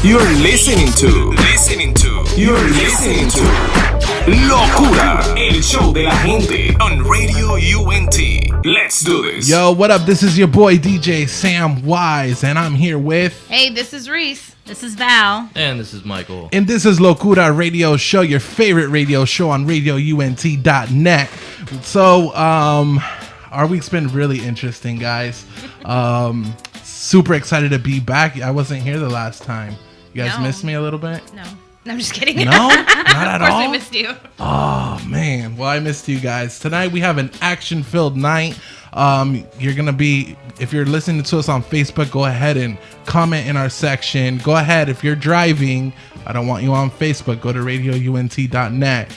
You're listening to Locura, el show de la gente on Radio UNT. Let's do this. Yo, what up? This is your boy DJ Sam Wise, and I'm here with... Hey, this is Reis. This is Val. And this is Michael. And this is Locura Radio Show, your favorite radio show on RadioUNT.net. So, our week's been really interesting, guys. Super excited to be back. I wasn't here the last time. You guys missed me a little bit? No, I'm just kidding. No? Not at all? Of course we missed you. Oh, man. Well, I missed you guys. Tonight we have an action-filled night. You're going to be, if you're listening to us on Facebook, go ahead and comment in our section. Go ahead. If you're driving, I don't want you on Facebook. Go to RadioUNT.net.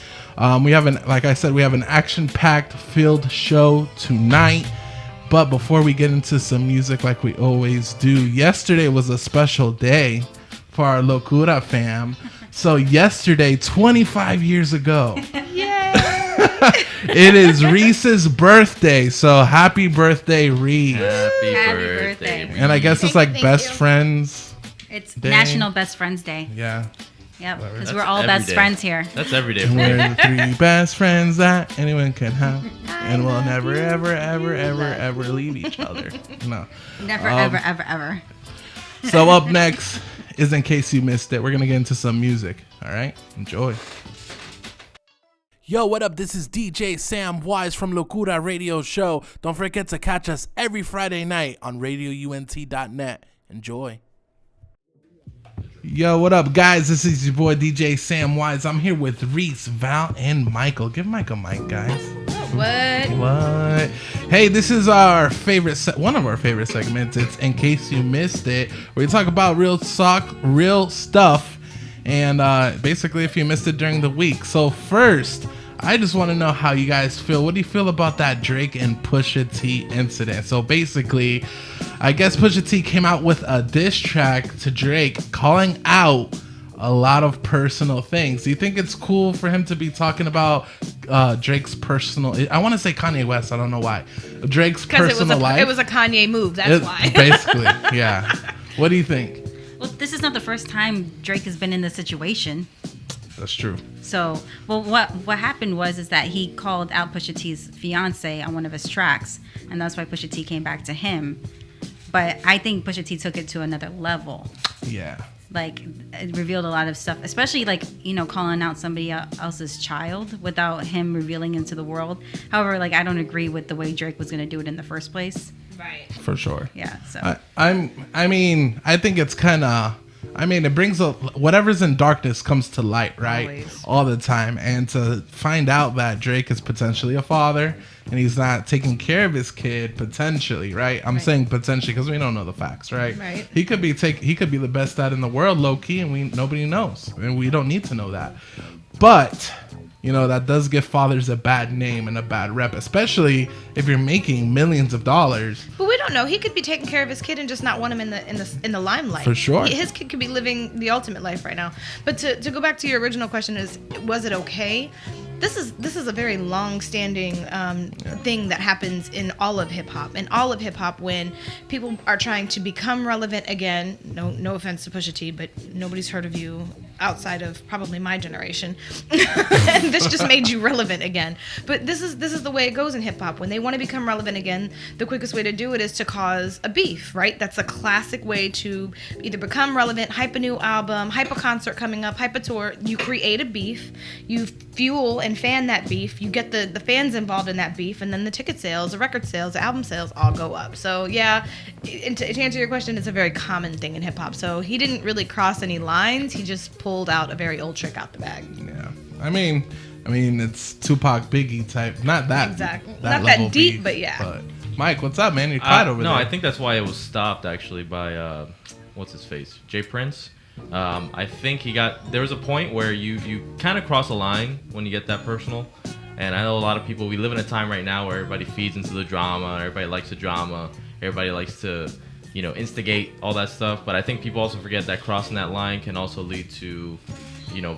We have like I said, we have an action-packed filled show tonight. But before we get into some music like we always do, yesterday was a special day for our Locura fam. So yesterday, 25 years ago, it is Reis's birthday. So happy birthday, Reis. Happy birthday. Reis. And I guess it's like Thank best you. friends. It's Day. National Best Friends Day. Yeah. Yep, because That's we're all every best day. friends here. That's every day for We're me. the three best friends that anyone can have. And we'll never, ever, ever, ever, ever leave each other. No. Never, ever, ever, ever. So up next is In Case You Missed It. We're going to get into some music. All right? Enjoy. Yo, what up? This is DJ Sam Wise from Locura Radio Show. Don't forget to catch us every Friday night on RadioUNT.net. Enjoy. Yo, what up, guys? This is your boy DJ Sam Wise. I'm here with Reis, Val, and Michael. Give Mike a mic, guys. What? Hey, this is our favorite, one of our favorite segments. It's In Case You Missed It, where we talk about real stuff, and basically if you missed it during the week. So first, I just want to know how you guys feel. What do you feel about that Drake and Pusha T incident? So basically, I guess Pusha T came out with a diss track to Drake calling out a lot of personal things. Do you think it's cool for him to be talking about Drake's personal... I want to say Kanye West. I don't know why. Drake's personal life. It was a Kanye move. That's why. Basically, yeah. What do you think? Well, this is not the first time Drake has been in this situation. That's true. So, well, what happened is that he called out Pusha T's fiance on one of his tracks, and that's why Pusha T came back to him. But I think Pusha T took it to another level. Yeah. Like, it revealed a lot of stuff, especially like, calling out somebody else's child without him revealing into the world. However, like, I don't agree with the way Drake was going to do it in the first place. Right. For sure. Yeah. So I think it's kind of... it brings whatever's in darkness comes to light, right? Always. All the time. And to find out that Drake is potentially a father and he's not taking care of his kid potentially, right? I'm saying potentially because we don't know the facts, right? Right. He could be the best dad in the world, low key, and nobody knows, and we don't need to know that. But that does give fathers a bad name and a bad rep, especially if you're making millions of dollars. But we don't know. He could be taking care of his kid and just not want him in the limelight. For sure. His kid could be living the ultimate life right now. But to go back to your original question was it okay? This is a very long-standing thing that happens in all of hip-hop. In all of hip-hop, when people are trying to become relevant again, no offense to Pusha T, but nobody's heard of you outside of probably my generation. And this just made you relevant again. But this is the way it goes in hip-hop. When they want to become relevant again, the quickest way to do it is to cause a beef, right? That's a classic way to either become relevant, hype a new album, hype a concert coming up, hype a tour. You create a beef, you fuel and fan that beef, you get the fans involved in that beef, and then the ticket sales, the record sales, the album sales all go up. So yeah, and to answer your question, it's a very common thing in hip-hop. So he didn't really cross any lines. He just pulled out a very old trick out the bag. Yeah. I mean, it's Tupac Biggie type. Not that Exactly. That Not level that deep, beef, but yeah. But Mike, what's up, man? You're quiet over there. No, I think that's why it was stopped actually by what's his face, Jay Prince. I think there was a point where you kind of cross a line when you get that personal. And I know a lot of people, we live in a time right now where everybody feeds into the drama, everybody likes the drama, everybody likes to, instigate all that stuff. But I think people also forget that crossing that line can also lead to,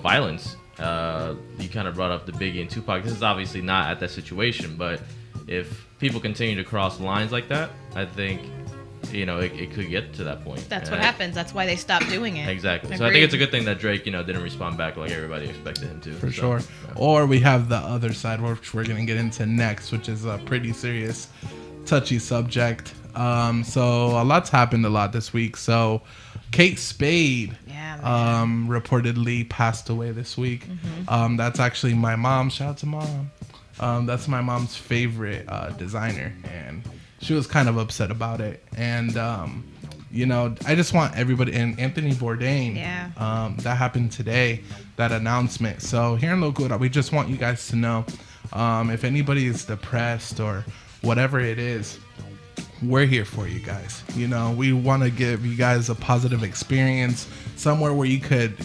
violence. You kind of brought up the Biggie and Tupac. This is obviously not at that situation, but if people continue to cross lines like that, I think it could get to that point. That's what happens. That's why they stopped doing it. Exactly. Agreed. So I think it's a good thing that Drake, didn't respond back like everybody expected him to. For sure. Yeah. Or we have the other side, which we're going to get into next, which is a pretty serious, touchy subject. So a lot's happened a lot this week. So Kate Spade reportedly passed away this week. Mm-hmm. That's actually my mom. Shout out to mom. That's my mom's favorite designer, and she was kind of upset about it. And I just want everybody, and Anthony Bourdain, that happened today, that announcement. So here in Locura, we just want you guys to know, if anybody is depressed or whatever it is, we're here for you guys. We want to give you guys a positive experience, somewhere where you could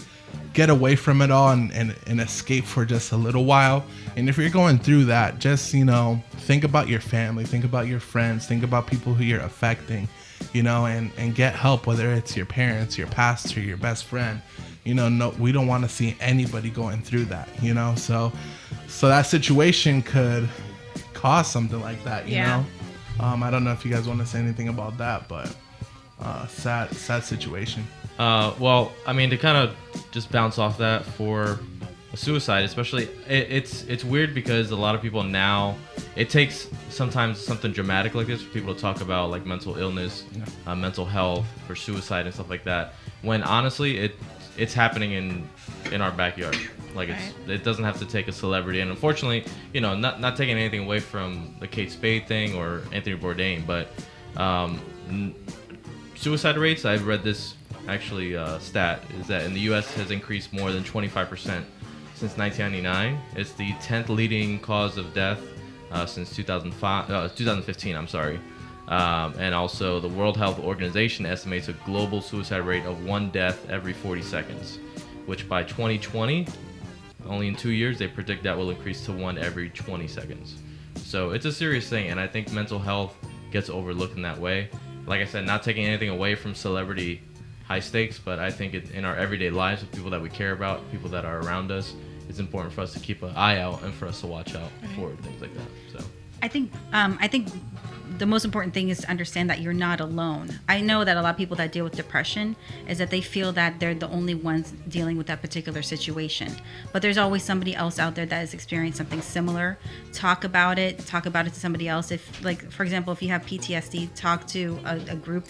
get away from it all and escape for just a little while. And if you're going through that, just think about your family, think about your friends, think about people who you're affecting, and get help, whether it's your parents, your pastor, your best friend. No, we don't want to see anybody going through that. So that situation could cause something like that. You know. I don't know if you guys want to say anything about that, but sad situation. Well, I mean, to kind of just bounce off that, for a suicide, especially, it's weird because a lot of people now, it takes sometimes something dramatic like this for people to talk about, like mental illness, mental health, for suicide and stuff like that. When honestly, it's happening in our backyard. Like it doesn't have to take a celebrity, and unfortunately, not taking anything away from the Kate Spade thing or Anthony Bourdain, but suicide rates, I've read this actually stat, is that in the U.S. has increased more than 25% since 1999. It's the 10th leading cause of death since 2015. I'm sorry. And also, the World Health Organization estimates a global suicide rate of 1 death every 40 seconds, which by 2020, only in 2 years, they predict that will increase to 1 every 20 seconds. So it's a serious thing, and I think mental health gets overlooked in that way. Like I said, not taking anything away from celebrity high stakes, but I think in our everyday lives with people that we care about, people that are around us, it's important for us to keep an eye out and for us to watch out for things like that. So I think the most important thing is to understand that you're not alone. I know that a lot of people that deal with depression is that they feel that they're the only ones dealing with that particular situation. But there's always somebody else out there that has experienced something similar. Talk about it to somebody else. If, like, for example, if you have PTSD, talk to a group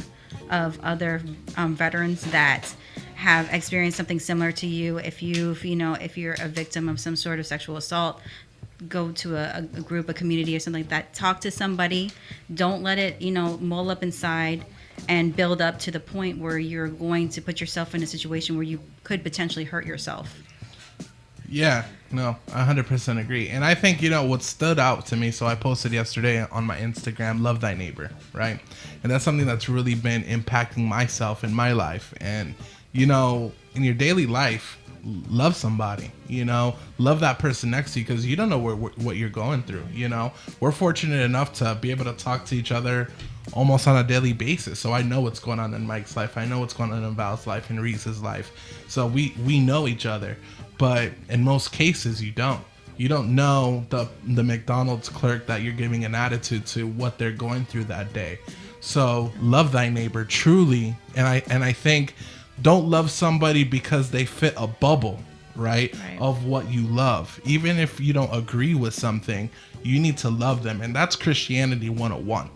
of other veterans that have experienced something similar to you. If you're a victim of some sort of sexual assault, go to a group, a community or something like that. Talk to somebody. Don't let it, mull up inside and build up to the point where you're going to put yourself in a situation where you could potentially hurt yourself. Yeah, no, 100% agree. And I think, what stood out to me, so I posted yesterday on my Instagram, love thy neighbor, right? And that's something that's really been impacting myself in my life. And, in your daily life, love somebody, love that person next to you, because you don't know what you're going through. We're fortunate enough to be able to talk to each other almost on a daily basis. So I know what's going on in Mike's life. I know what's going on in Val's life and Reis's life. So we know each other. But in most cases, you don't. You don't know the McDonald's clerk that you're giving an attitude to, what they're going through that day. So love thy neighbor truly. And I think, don't love somebody because they fit a bubble, right, of what you love. Even if you don't agree with something, you need to love them. And that's Christianity 101.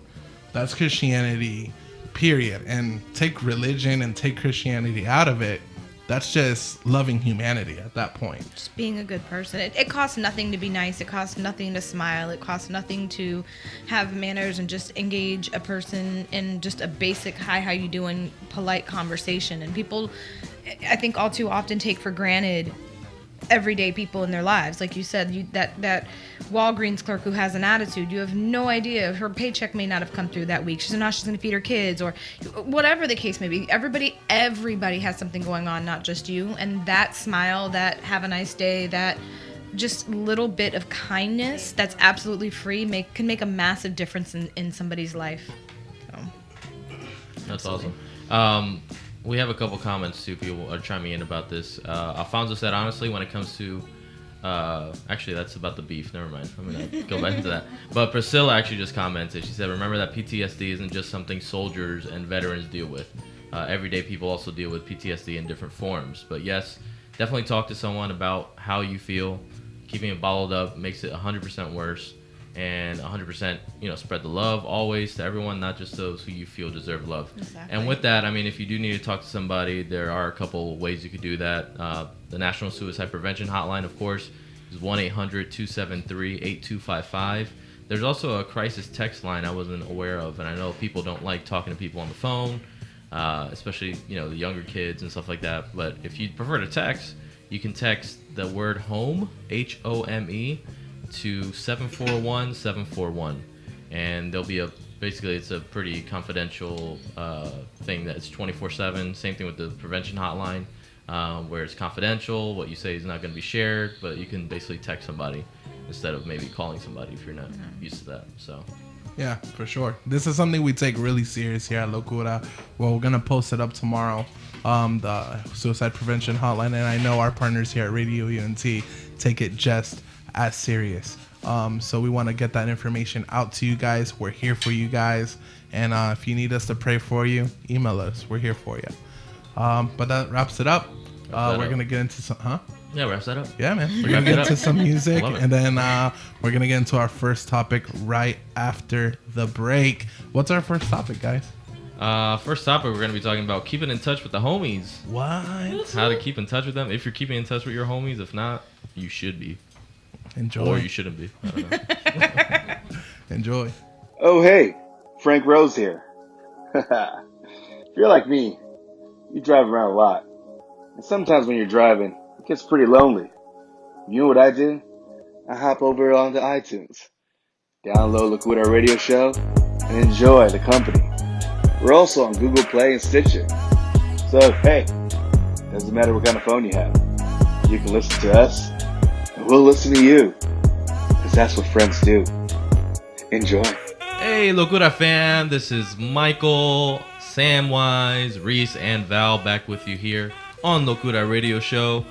That's Christianity, period. And take religion and take Christianity out of it. That's just loving humanity at that point. Just being a good person. It costs nothing to be nice. It costs nothing to smile. It costs nothing to have manners and just engage a person in just a basic hi, how you doing, polite conversation. And people, I think, all too often take for granted everyday people in their lives. Like you said, that Walgreens clerk who has an attitude, you have no idea. Her paycheck may not have come through that week. She's not, she's going to feed her kids, or whatever the case may be. Everybody has something going on, not just you. And that smile, that have a nice day, that just little bit of kindness that's absolutely free can make a massive difference in somebody's life. So. That's awesome. We have a couple comments too. People are chiming in about this. Alfonso said, honestly, when it comes to Actually, that's about the beef. Never mind. I'm going to go back into that. But Priscilla actually just commented. She said, remember that PTSD isn't just something soldiers and veterans deal with. Everyday people also deal with PTSD in different forms. But yes, definitely talk to someone about how you feel. Keeping it bottled up makes it 100% worse. And 100%, spread the love always to everyone, not just those who you feel deserve love. Exactly. And with that, I mean, if you do need to talk to somebody, there are a couple ways you could do that. The National Suicide Prevention Hotline, of course, is 1-800-273-8255. There's also a crisis text line I wasn't aware of, and I know people don't like talking to people on the phone, especially, the younger kids and stuff like that. But if you prefer to text, you can text the word HOME, HOME, to 741-741. And there'll be basically it's a pretty confidential thing that's 24/7. Same thing with the prevention hotline, where it's confidential. What you say is not going to be shared, but you can basically text somebody instead of maybe calling somebody if you're not used to that. So yeah, for sure. This is something we take really serious here at Locura. Well, we're going to post it up tomorrow, the suicide prevention hotline. And I know our partners here at Radio UNT take it just as serious. So we want to get that information out to you guys. We're here for you guys. And if you need us to pray for you, email us. We're here for you. But that wraps it up. We're going to get into some... Yeah, wraps that up. Yeah, man. We're going to get into some music. And then we're going to get into our first topic right after the break. What's our first topic, guys? First topic, we're going to be talking about keeping in touch with the homies. What? How to keep in touch with them. If you're keeping in touch with your homies. If not, you should be. Enjoy. Or you shouldn't be. I don't know. Enjoy. Oh, hey. Frank Rose here. If you're like me, you drive around a lot. And sometimes when you're driving, it gets pretty lonely. You know what I do? I hop over onto iTunes, download Locura Radio Show, and enjoy the company. We're also on Google Play and Stitcher. So, hey, doesn't matter what kind of phone you have. You can listen to us, and we'll listen to you. Because that's what friends do. Enjoy. Hey, Locura fam. This is Michael, Samwise, Reis, and Val back with you here on Locura Radio Show.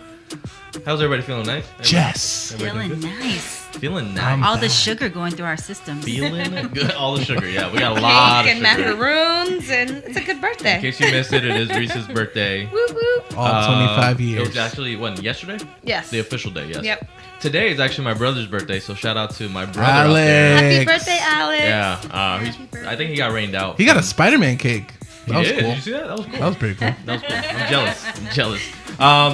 How's everybody feeling? Nice? Jess. Feeling nice. Feeling nice. All the sugar going through our systems. Feeling good. All the sugar. Yeah, we got a lot of Cake sugar. and macaroons, and it's a good birthday. In case you missed it, it is Reese's birthday. Whoop, whoop. All 25 years. It was actually, yesterday? Yes. The official day, yes. Yep. Today is actually my brother's birthday, so shout out to my brother Alex. out there. Happy birthday, Alex. Yeah, I think he got rained out. He got a Spider-Man cake. That was did. cool. Did you see that? That was cool. That was pretty cool. That was cool. I'm jealous.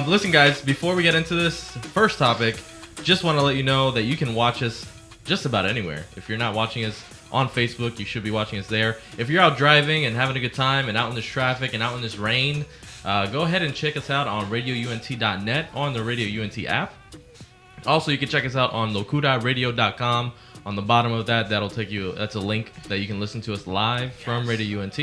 Listen, guys, before we get into this first topic, just want to let you know that you can watch us just about anywhere. If you're not watching us on Facebook, you should be watching us there. If you're out driving and having a good time and out in this traffic and out in this rain, go ahead and check us out on radiount.net on the Radio UNT app. Also, you can check us out on locuraradio.com. On the bottom of that, that'll take you. That's a link that you can listen to us live from Radio UNT.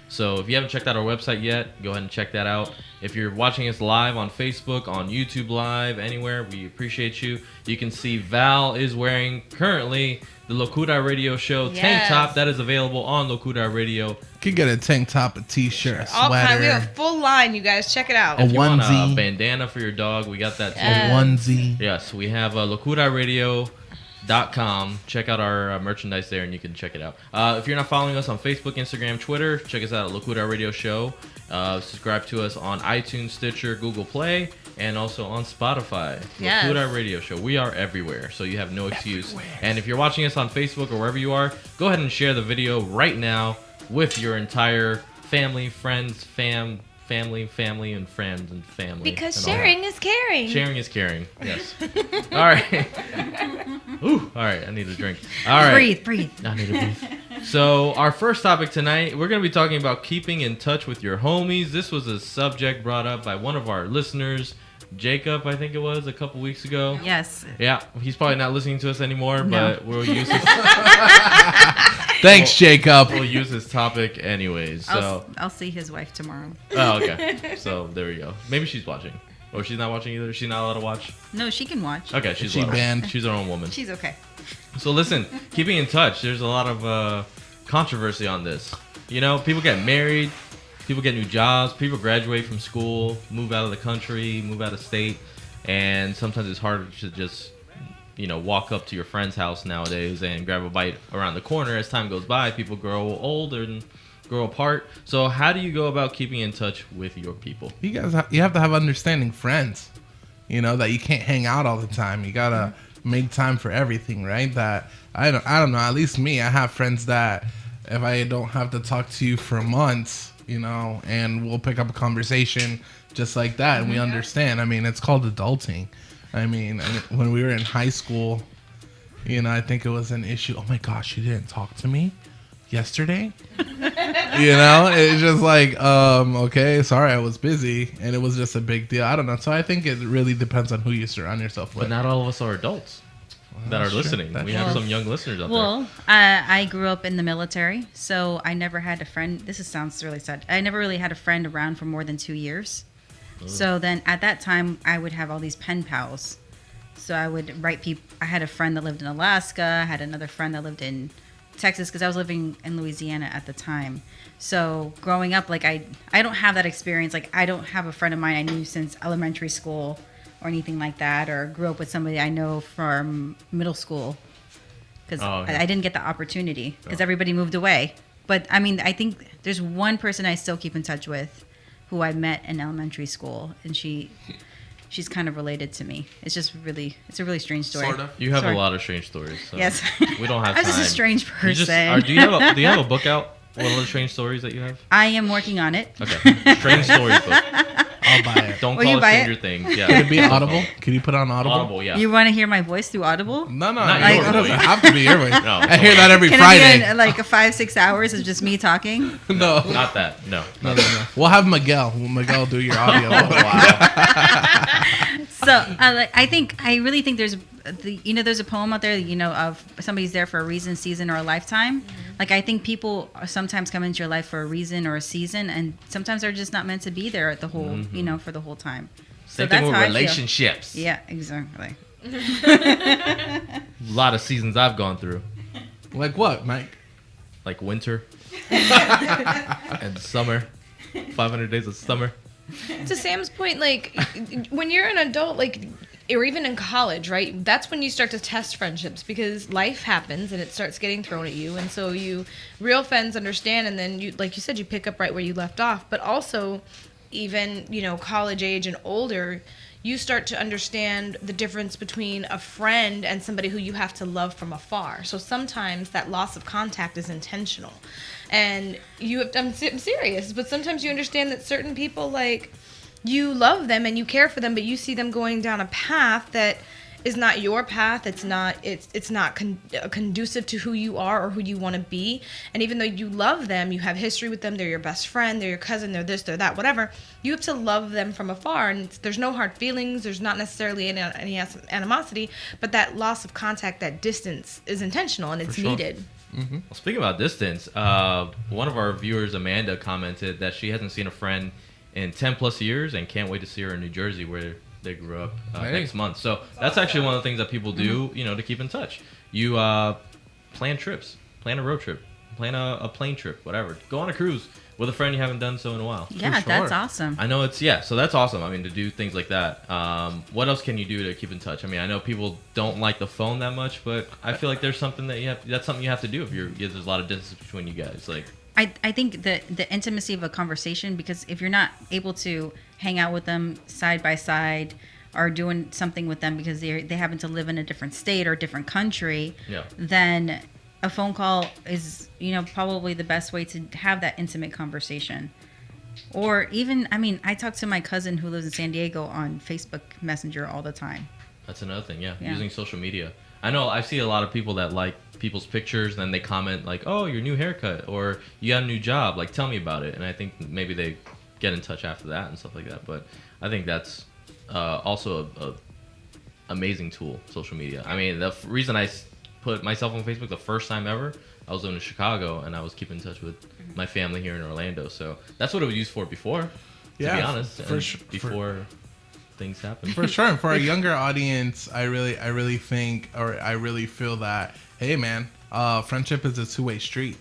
So if you haven't checked out our website yet, go ahead and check that out. If you're watching us live on Facebook, on YouTube Live, anywhere, we appreciate you. You can see Val is wearing currently the Locura Radio Show tank top that is available on Locura Radio. You can get a tank top, a t-shirt, a sweater. All kind. We have a full line, you guys. Check it out. If you want onesie. a bandana for your dog, we got that too. A onesie. Yes, we have locuraradio.com. Check out our merchandise there and you can check it out. If you're not following us on Facebook, Instagram, Twitter, check us out at Locura Radio Show. Subscribe to us on iTunes, Stitcher, Google Play, and also on Spotify. Yes. Locura Radio Show. We are everywhere, so you have no excuse. And if you're watching us on Facebook or wherever you are, go ahead and share the video right now with your entire family, friends, family, and friends, and family. Because and all sharing is caring. Sharing is caring. Yes. All right. Ooh. All right. I need a drink. All right. Breathe. I need to breathe. So our first topic tonight, we're going to be talking about keeping in touch with your homies. This was a subject brought up by one of our listeners, Jacob, I think it was, a couple weeks ago. Yes. Yeah. He's probably not listening to us anymore, No. but we'll use his. Thanks, Jacob. We'll use his topic anyways. So. I'll see his wife tomorrow. Oh, okay. So there we go. Maybe she's watching. Or she's not watching either. She's not allowed to watch. No, she can watch. Okay, she's She allowed. banned. She's her own woman. She's okay. So listen, keeping in touch. There's a lot of controversy on this. You know, people get married, people get new jobs, people graduate from school, move out of the country, move out of state, and sometimes it's harder to just walk up to your friend's house nowadays and grab a bite around the corner. As time goes by, people grow older and grow apart. So how do you go about keeping in touch with your people? You have to have understanding friends, that you can't hang out all the time. You gotta make time for everything, right? That I don't know, at least me, I have friends that if I don't have to talk to you for months, and we'll pick up a conversation just like that, and we understand. I mean, it's called adulting. I mean, when we were in high school, I think it was an issue. Oh my gosh, you didn't talk to me yesterday? It's just like, okay, sorry, I was busy, and it was just a big deal. I don't know. So I think it really depends on who you surround yourself with. But not all of us are adults that are listening. We have some young listeners out there. Well, I grew up in the military, so I never had a friend. Sounds really sad. I never really had a friend around for more than 2 years. So then at that time, I would have all these pen pals. So I would write people. I had a friend that lived in Alaska. I had another friend that lived in Texas because I was living in Louisiana at the time. So growing up, like I don't have that experience. Like I don't have a friend of mine I knew since elementary school or anything like that, or grew up with somebody I know from middle school because I didn't get the opportunity because everybody moved away. But I mean, I think there's one person I still keep in touch with who I met in elementary school, and she's kind of related to me. It's a really strange story. Sort of. You have a lot of strange stories. So yes. We don't have time. I was just a strange person. Do you have a book out? What are the strange stories that you have? I am working on it. Okay. Strange stories book. I'll buy it. Don't call it Stranger Things. Yeah. Can it be Audible? Can you put on Audible? Audible, yeah. You want to hear my voice through Audible? No, Not it yours, doesn't though. have to be your voice. No, I hear that every Can Friday. it be in like 5-6 hours of just me talking? No. Not that. No. No. We'll have Miguel. Miguel do your audio. Wow. So I really think there's there's a poem out there, of somebody's there for a reason, season, or a lifetime. Like I think people sometimes come into your life for a reason or a season, and sometimes they're just not meant to be there at the whole, for the whole time. Same thing with relationships. Yeah, exactly. A lot of seasons I've gone through. Like what, Mike? Like winter and summer. 500 days of summer. To Sam's point, like when you're an adult, like, or even in college, right? That's when you start to test friendships because life happens and it starts getting thrown at you, and so real friends understand, and then you, like you said, you pick up right where you left off. But also, even college age and older, you start to understand the difference between a friend and somebody who you have to love from afar. So sometimes that loss of contact is intentional. And I'm serious, but sometimes you understand that certain people, like, you love them and you care for them, but you see them going down a path that is not your path. It's not conducive to who you are or who you want to be. And even though you love them, you have history with them, they're your best friend, they're your cousin, they're this, they're that, whatever, you have to love them from afar. And there's no hard feelings, there's not necessarily any animosity, but that loss of contact, that distance is intentional and it's needed. Mm-hmm. Well, speaking about distance, one of our viewers, Amanda, commented that she hasn't seen a friend in 10 plus years and can't wait to see her in New Jersey where they grew up next month. So that's actually one of the things that people do, to keep in touch. You plan trips, plan a road trip, plan a plane trip, whatever. Go on a cruise with a friend you haven't done so in a while. Yeah, that's awesome. I know so that's awesome. I mean, to do things like that. What else can you do to keep in touch? I mean, I know people don't like the phone that much, but I feel like there's something that's something you have to do if there's a lot of distance between you guys. Like, I think the intimacy of a conversation, because if you're not able to hang out with them side by side or doing something with them because they happen to live in a different state or different country, then a phone call is, probably the best way to have that intimate conversation. Or even, I talk to my cousin who lives in San Diego on Facebook Messenger all the time. That's another thing, using social media. I know I see a lot of people that like people's pictures, and then they comment like, "Oh, your new haircut," or "You got a new job. Like, tell me about it." And I think maybe they get in touch after that and stuff like that. But I think that's also a amazing tool, social media. I mean, the reason I put myself on Facebook the first time ever, I was living in Chicago, and I was keeping in touch with my family here in Orlando. So that's what it was used for before, to be honest. Before things happen. For sure. And for a younger audience, I really think, or I really feel that, hey man, friendship is a two-way street.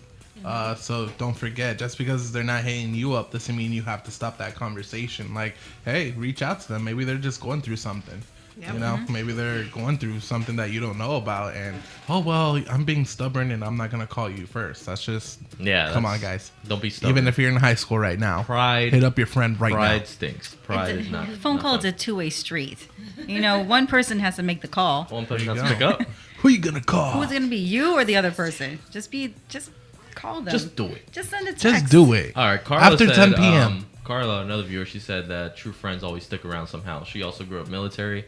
So don't forget, just because they're not hitting you up doesn't mean you have to stop that conversation. Like, hey, reach out to them. Maybe they're just going through something. Yep. You know, maybe they're going through something that you don't know about, and I'm being stubborn and I'm not gonna call you first. That's just come on, guys. Don't be stubborn. Even if you're in high school right now, hit up your friend right now. Pride stinks. Pride is not. Phone call is a two-way street. You know, one person has to make the call. One person has to pick up. Who you gonna call? Who's gonna be, you or the other person? Just call them. Just do it. Just send a text. Just do it. All right, Carla after said, 10 p.m. Carla, another viewer, she said that true friends always stick around somehow. She also grew up military,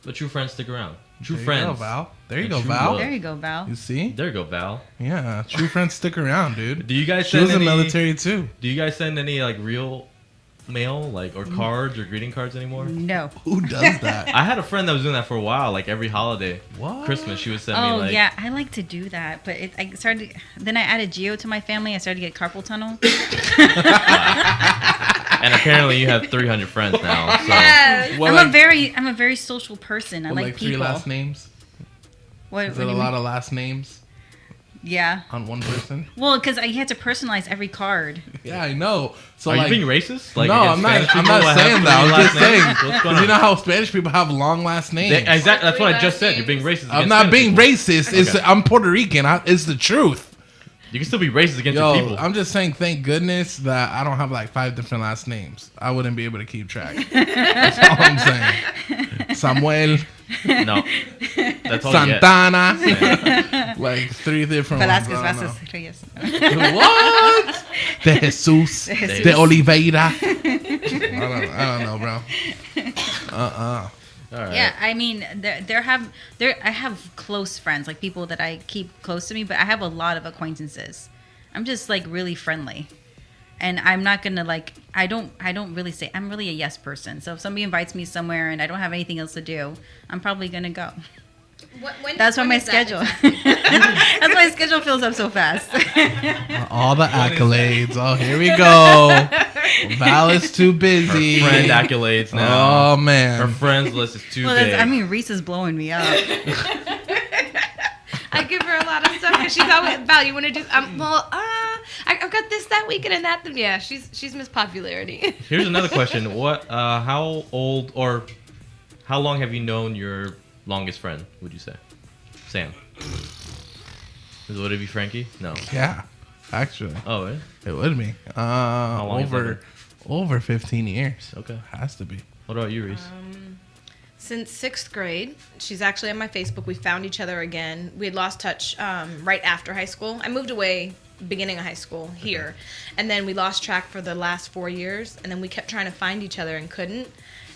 but true friends stick around. True friends. There you go, Val. There you go, Val. You see? There you go, Val. Yeah, true friends stick around, dude. Do you guys? She was in the military too. Do you guys send any like real mail, or cards or greeting cards anymore? No. Who does that? I had a friend that was doing that for a while, like every holiday. What? Christmas, she would send me like. Oh yeah, I like to do that, but then I added Geo to my family. I started to get carpal tunnel. And apparently you have 300 friends now. So. Yes. I'm a very social person. I like people. 3 last names. What? Is it a lot of last names? Yeah. On one person? Well, because I had to personalize every card. Yeah, I know. So are you being racist? No, I'm not saying that. I'm just saying. Because you know how Spanish people have long last names. Exactly. That's what I just said. You're being racist. I'm not being racist. Okay. I'm Puerto Rican. It's the truth. You can still be racist against your people. I'm just saying, thank goodness that I don't have like 5 different last names. I wouldn't be able to keep track. That's all I'm saying. Samuel. No. That's all Santana. Like 3 different Velázquez, ones. Reyes. What? De Jesus. De Oliveira. I don't know, bro. All right. Yeah, I mean, I have close friends, like people that I keep close to me, but I have a lot of acquaintances. I'm just like really friendly, and I'm not gonna like. I don't really say. I'm really a yes person. So if somebody invites me somewhere and I don't have anything else to do, I'm probably gonna go. That's why my schedule. That's why my schedule fills up so fast. All the accolades. Oh, here we go. Val is too busy. Her friend accolades now. Oh man. Her friends list is too big. I mean, Reis is blowing me up. I give her a lot of stuff because she's always Val. You want to do? I've got this, that weekend, and that. Yeah, she's Miss Popularity. Here's another question. How old or how long have you known your longest friend, would you say? Sam. Would it be Frankie? No. Yeah, actually. Oh, really? It would be. How long over 15 years. Okay. Has to be. What about you, Reis? Since 6th grade. She's actually on my Facebook. We found each other again. We had lost touch right after high school. I moved away beginning of high school here. And then we lost track for the last 4 years. And then we kept trying to find each other and couldn't.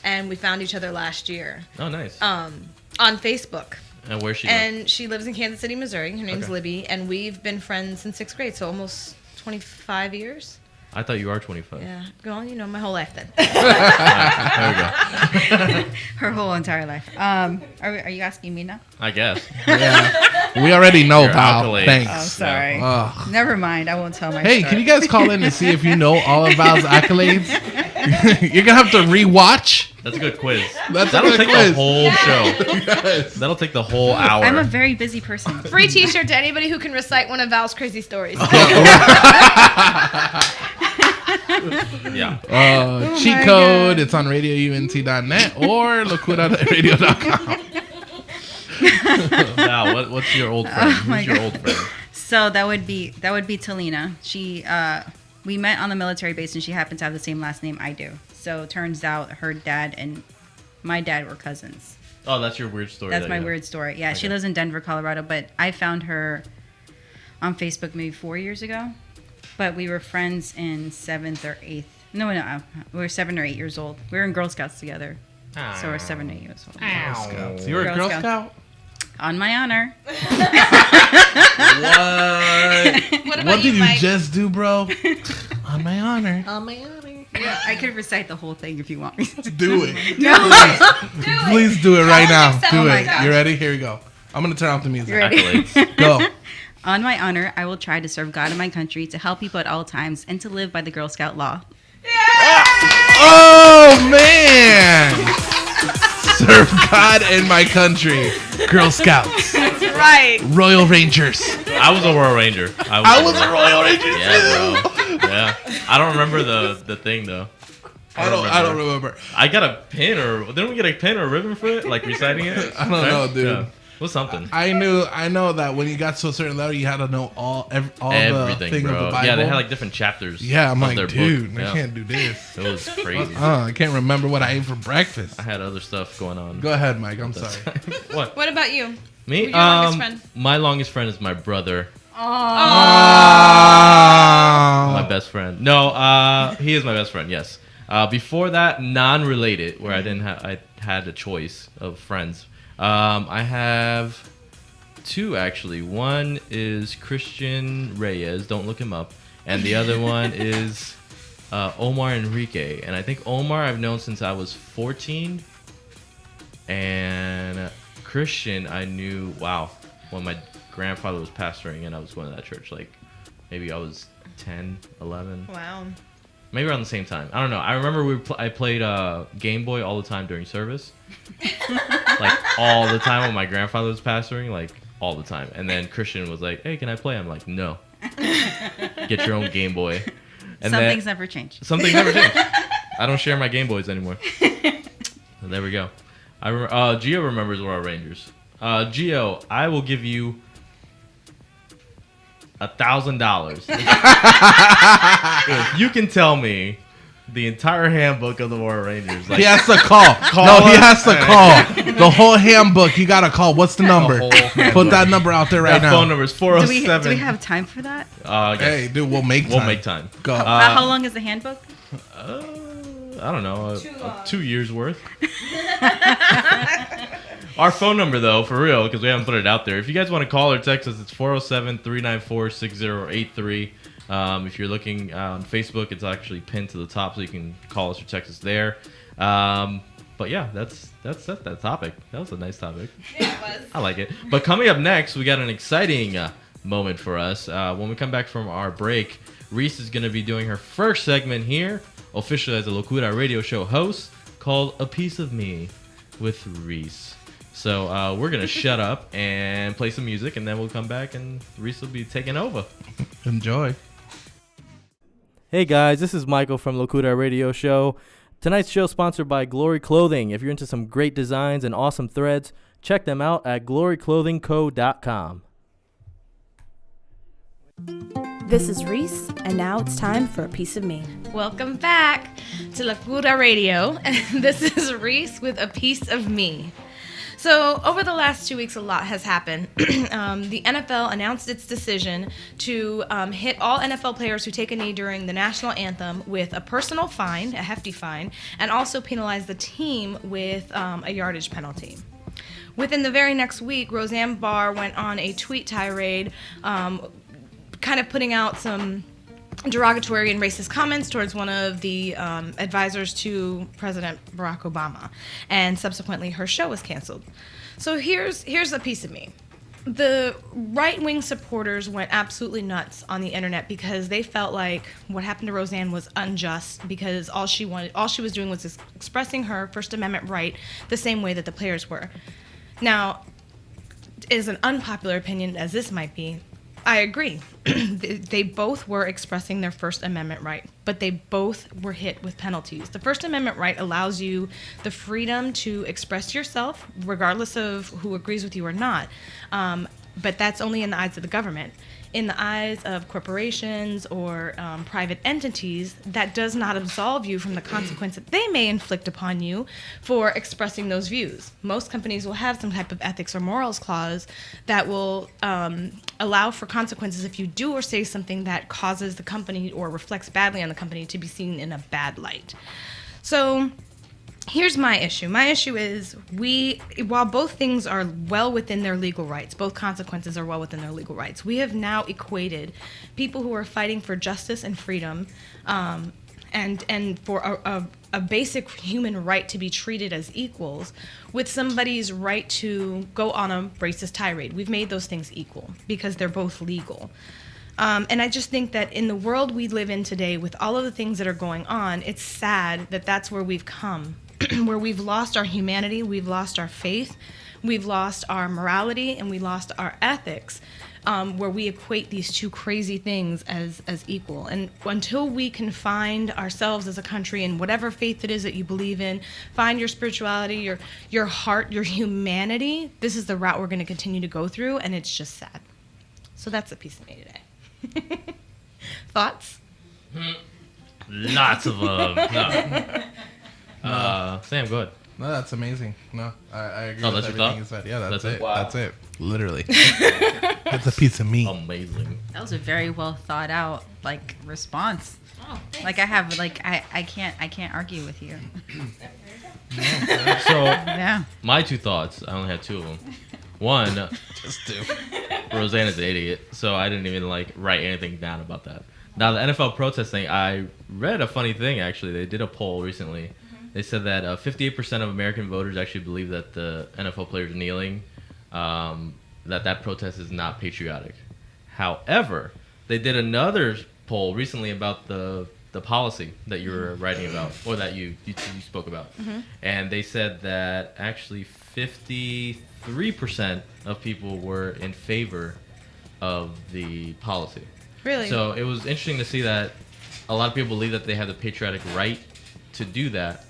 And we found each other last year. Oh, nice. On Facebook. And where's she? And she lives in Kansas City, Missouri. Her name's Libby, and we've been friends since 6th grade, so almost 25 years. I thought you are 25. Yeah, well, my whole life then. There we go. Her whole entire life. Are you asking me now? I guess. Yeah, we already know, Val. Thanks. Oh, sorry. Yeah. Never mind. I won't tell my Hey, story. can you guys call in and see if you know all of Val's accolades? You're gonna have to rewatch. That's a good quiz. That'll take quiz. the whole show. Yes. That'll take the whole hour. I'm a very busy person. Free T-shirt to anybody who can recite one of Val's crazy stories. Yeah. Cheat code. It's on radiount.net or locura.radio.com. Val, what's your old friend? Who's your old friend? So that would be Talina. She we met on the military base, and she happens to have the same last name I do. So it turns out her dad and my dad were cousins. Oh, that's your weird story. That's my weird story. Yeah, okay. She lives in Denver, Colorado, but I found her on Facebook maybe 4 years ago. But we were friends in 7th or 8th. No, we were 7 or 8 years old. We were in Girl Scouts together. So we're 7 or 8 years old. Girl Scouts. You were a Girl Scout? On my honor. What did you just do, bro? On my honor. On my honor. Yeah, I could recite the whole thing if you want me to. Do it. No. Please do it right now. Do it. gosh. You ready? Here we go. I'm going to turn off the music. You ready? Go. On my honor, I will try to serve God and my country, to help people at all times, and to live by the Girl Scout law. Oh, man. Serve God and my country. Girl Scouts. That's right. Royal Rangers. I was a Royal Ranger. I was a Royal Ranger too. Yeah, bro. Yeah. I don't remember the thing, though. I don't remember. I got a pin, or didn't we get a pin or a ribbon for it? Like reciting it? I don't know, dude. Yeah. What's something? I know that when you got to a certain level, you had to know all everything, the thing bro. of the Bible. Yeah, they had like different chapters. Yeah, I'm of like, their dude, book. I can't do this. It was crazy. I can't remember what I ate for breakfast. I had other stuff going on. Go ahead, Mike. I'm sorry. What about you? Me? Who's your longest friend? My longest friend is my brother. My best friend. No, he is my best friend. Yes. Before that, non-related, where I had a choice of friends. I have two actually. One is Christian Reyes. Don't look him up. And the other one is Omar Enrique. And I think Omar I've known since I was 14. And Christian I knew when my grandfather was pastoring and I was going to that church. Like maybe I was 10, 11. Wow. Maybe around the same time. I don't know. I remember I played Game Boy all the time during service. Like all the time when my grandfather was pastoring, like all the time. And then Christian was like, "Hey, can I play?" I'm like, "No. Get your own Game Boy." And Something's never changed. Something's never changed. I don't share my Game Boys anymore. So there we go. Gio remembers Royal Rangers. Gio, I will give you $1,000 if you can tell me the entire handbook of the Royal Rangers. Like, he has to call. He has to call. The whole handbook. You got to call. What's the number? Put that number out there right now. Phone number is 407. Do we have time for that? Yes. Hey, dude, we'll make time. Go. How long is the handbook? I don't know. 2 years worth. Our phone number, though, for real, because we haven't put it out there. If you guys want to call or text us, it's 407-394-6083. If you're looking on Facebook, it's actually pinned to the top, so you can call us or text us there. But yeah, that's that topic. That was a nice topic. Yeah, it was. I like it. But coming up next, we got an exciting moment for us. When we come back from our break, Reis is going to be doing her first segment here, officially as a Locura radio show host, called A Piece of Me with Reis. So we're going to shut up and play some music, and then we'll come back, and Reis will be taking over. Enjoy. Hey guys, this is Michael from Locura Radio Show. Tonight's show is sponsored by Glory Clothing. If you're into some great designs and awesome threads, check them out at gloryclothingco.com. This is Reis, and now it's time for A Piece of Me. Welcome back to Locura Radio. This is Reis with A Piece of Me. So over the last 2 weeks, a lot has happened. The NFL announced its decision to hit all NFL players who take a knee during the national anthem with a personal fine, a hefty fine, and also penalize the team with a yardage penalty. Within the very next week, Roseanne Barr went on a tweet tirade, kind of putting out some derogatory and racist comments towards one of the advisors to President Barack Obama, and subsequently her show was canceled. So here's a piece of me. The right-wing supporters went absolutely nuts on the internet because they felt like what happened to Roseanne was unjust, because all she was doing was expressing her First Amendment right the same way that the players were. Now, as an unpopular opinion as this might be, I agree. They both were expressing their First Amendment right, but they both were hit with penalties. The First Amendment right allows you the freedom to express yourself, regardless of who agrees with you or not. But that's only in the eyes of the government. In the eyes of corporations or private entities, that does not absolve you from the consequence that they may inflict upon you for expressing those views. Most companies will have some type of ethics or morals clause that will allow for consequences if you do or say something that causes the company or reflects badly on the company to be seen in a bad light. So here's my issue. My issue is while both things are well within their legal rights, both consequences are well within their legal rights, we have now equated people who are fighting for justice and freedom and for a basic human right to be treated as equals with somebody's right to go on a racist tirade. We've made those things equal because they're both legal. And I just think that in the world we live in today, with all of the things that are going on, it's sad that that's where we've come. Where we've lost our humanity, we've lost our faith, we've lost our morality, and we lost our ethics where we equate these two crazy things as equal. And until we can find ourselves as a country in whatever faith it is that you believe in, find your spirituality, your heart, your humanity, this is the route we're going to continue to go through, and it's just sad. So that's a piece of me today. Thoughts? Lots of them. No. Sam, go ahead. No, that's amazing. No, I agree Oh, with that's your everything thought? you said. Yeah, that's it. Wow. That's it. Literally. That's a piece of meat. Amazing. That was a very well thought out response. Oh, Like I have I can't argue with you. So, Yeah. my two thoughts, I only had two of them. One, Just do. Roseanne is an idiot, so I didn't even write anything down about that. Now, the NFL protest thing, I read a funny thing, actually. They did a poll recently. They said that 58% of American voters actually believe that the NFL players kneeling, that protest is not patriotic. However, they did another poll recently about the policy that you were writing about, or that you spoke about. And they said that actually 53% of people were in favor of the policy. really? So it was interesting to see that a lot of people believe that they have the patriotic right to do that,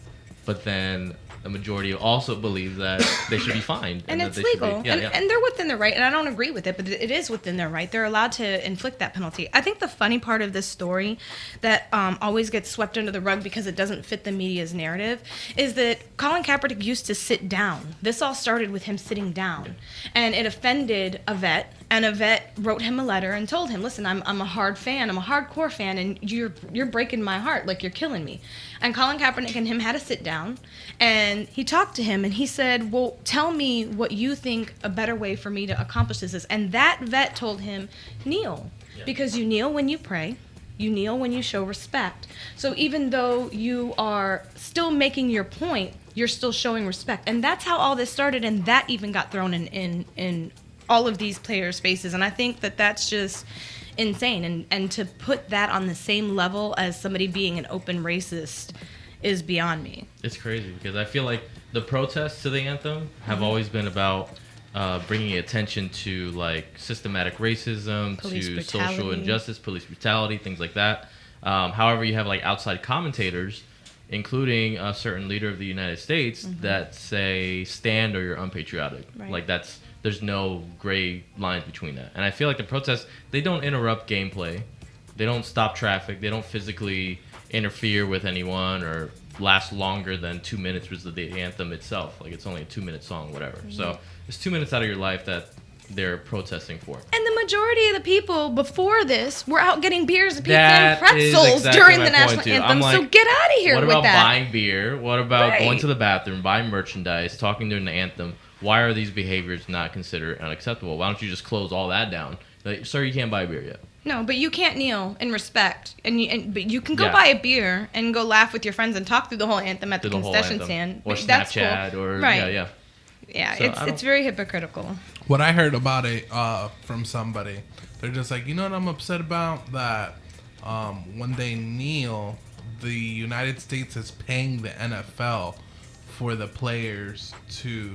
but then the majority also believe that they should be fined. And that it's they should legal. be, And they're within their right. And I don't agree with it, but it is within their right. They're allowed to inflict that penalty. I think the funny part of this story that always gets swept under the rug because it doesn't fit the media's narrative is that Colin Kaepernick used to sit down. This all started with him sitting down. And it offended a vet. And a vet wrote him a letter and told him, listen, I'm a hard fan. I'm a hardcore fan. And you're breaking my heart. Like, you're killing me. And Colin Kaepernick and him had to sit down. And he talked to him. And he said, well, tell me what you think a better way for me to accomplish this is. And that vet told him, kneel. Yeah. Because you kneel when you pray. You kneel when you show respect. So even though you are still making your point, you're still showing respect. And that's how all this started. And that even got thrown in all of these players' faces. And I think that that's just insane. And to put that on the same level as somebody being an open racist is beyond me. It's crazy because I feel like the protests to the anthem have always been about bringing attention to systematic racism, Police to brutality. social injustice, police brutality, things like that. However, you have outside commentators, including a certain leader of the United States, that say stand or you're unpatriotic. Right. There's no gray lines between that. And I feel like the protests, they don't interrupt gameplay. They don't stop traffic. They don't physically interfere with anyone or last longer than 2 minutes was the anthem itself. It's only a 2-minute song, whatever. So it's 2 minutes out of your life that they're protesting for. And the majority of the people before this were out getting beers, pizza, That and is pretzels exactly during my the point, national too. anthem. I'm So get out of here what with about that. buying beer? What about Right. going to the bathroom, buying merchandise, talking during the anthem? Why are these behaviors not considered unacceptable? Why don't you just close all that down? Sir, you can't buy beer yet. No, but you can't kneel in respect, but you can go Yeah. buy a beer and go laugh with your friends and talk through the whole anthem at the Through the whole concession anthem. stand. Or That's Snapchat cool. or Right. yeah. Yeah, So I it's very hypocritical. What I heard about it from somebody, they're just like, you know what I'm upset about? That when they kneel, the United States is paying the NFL for the players to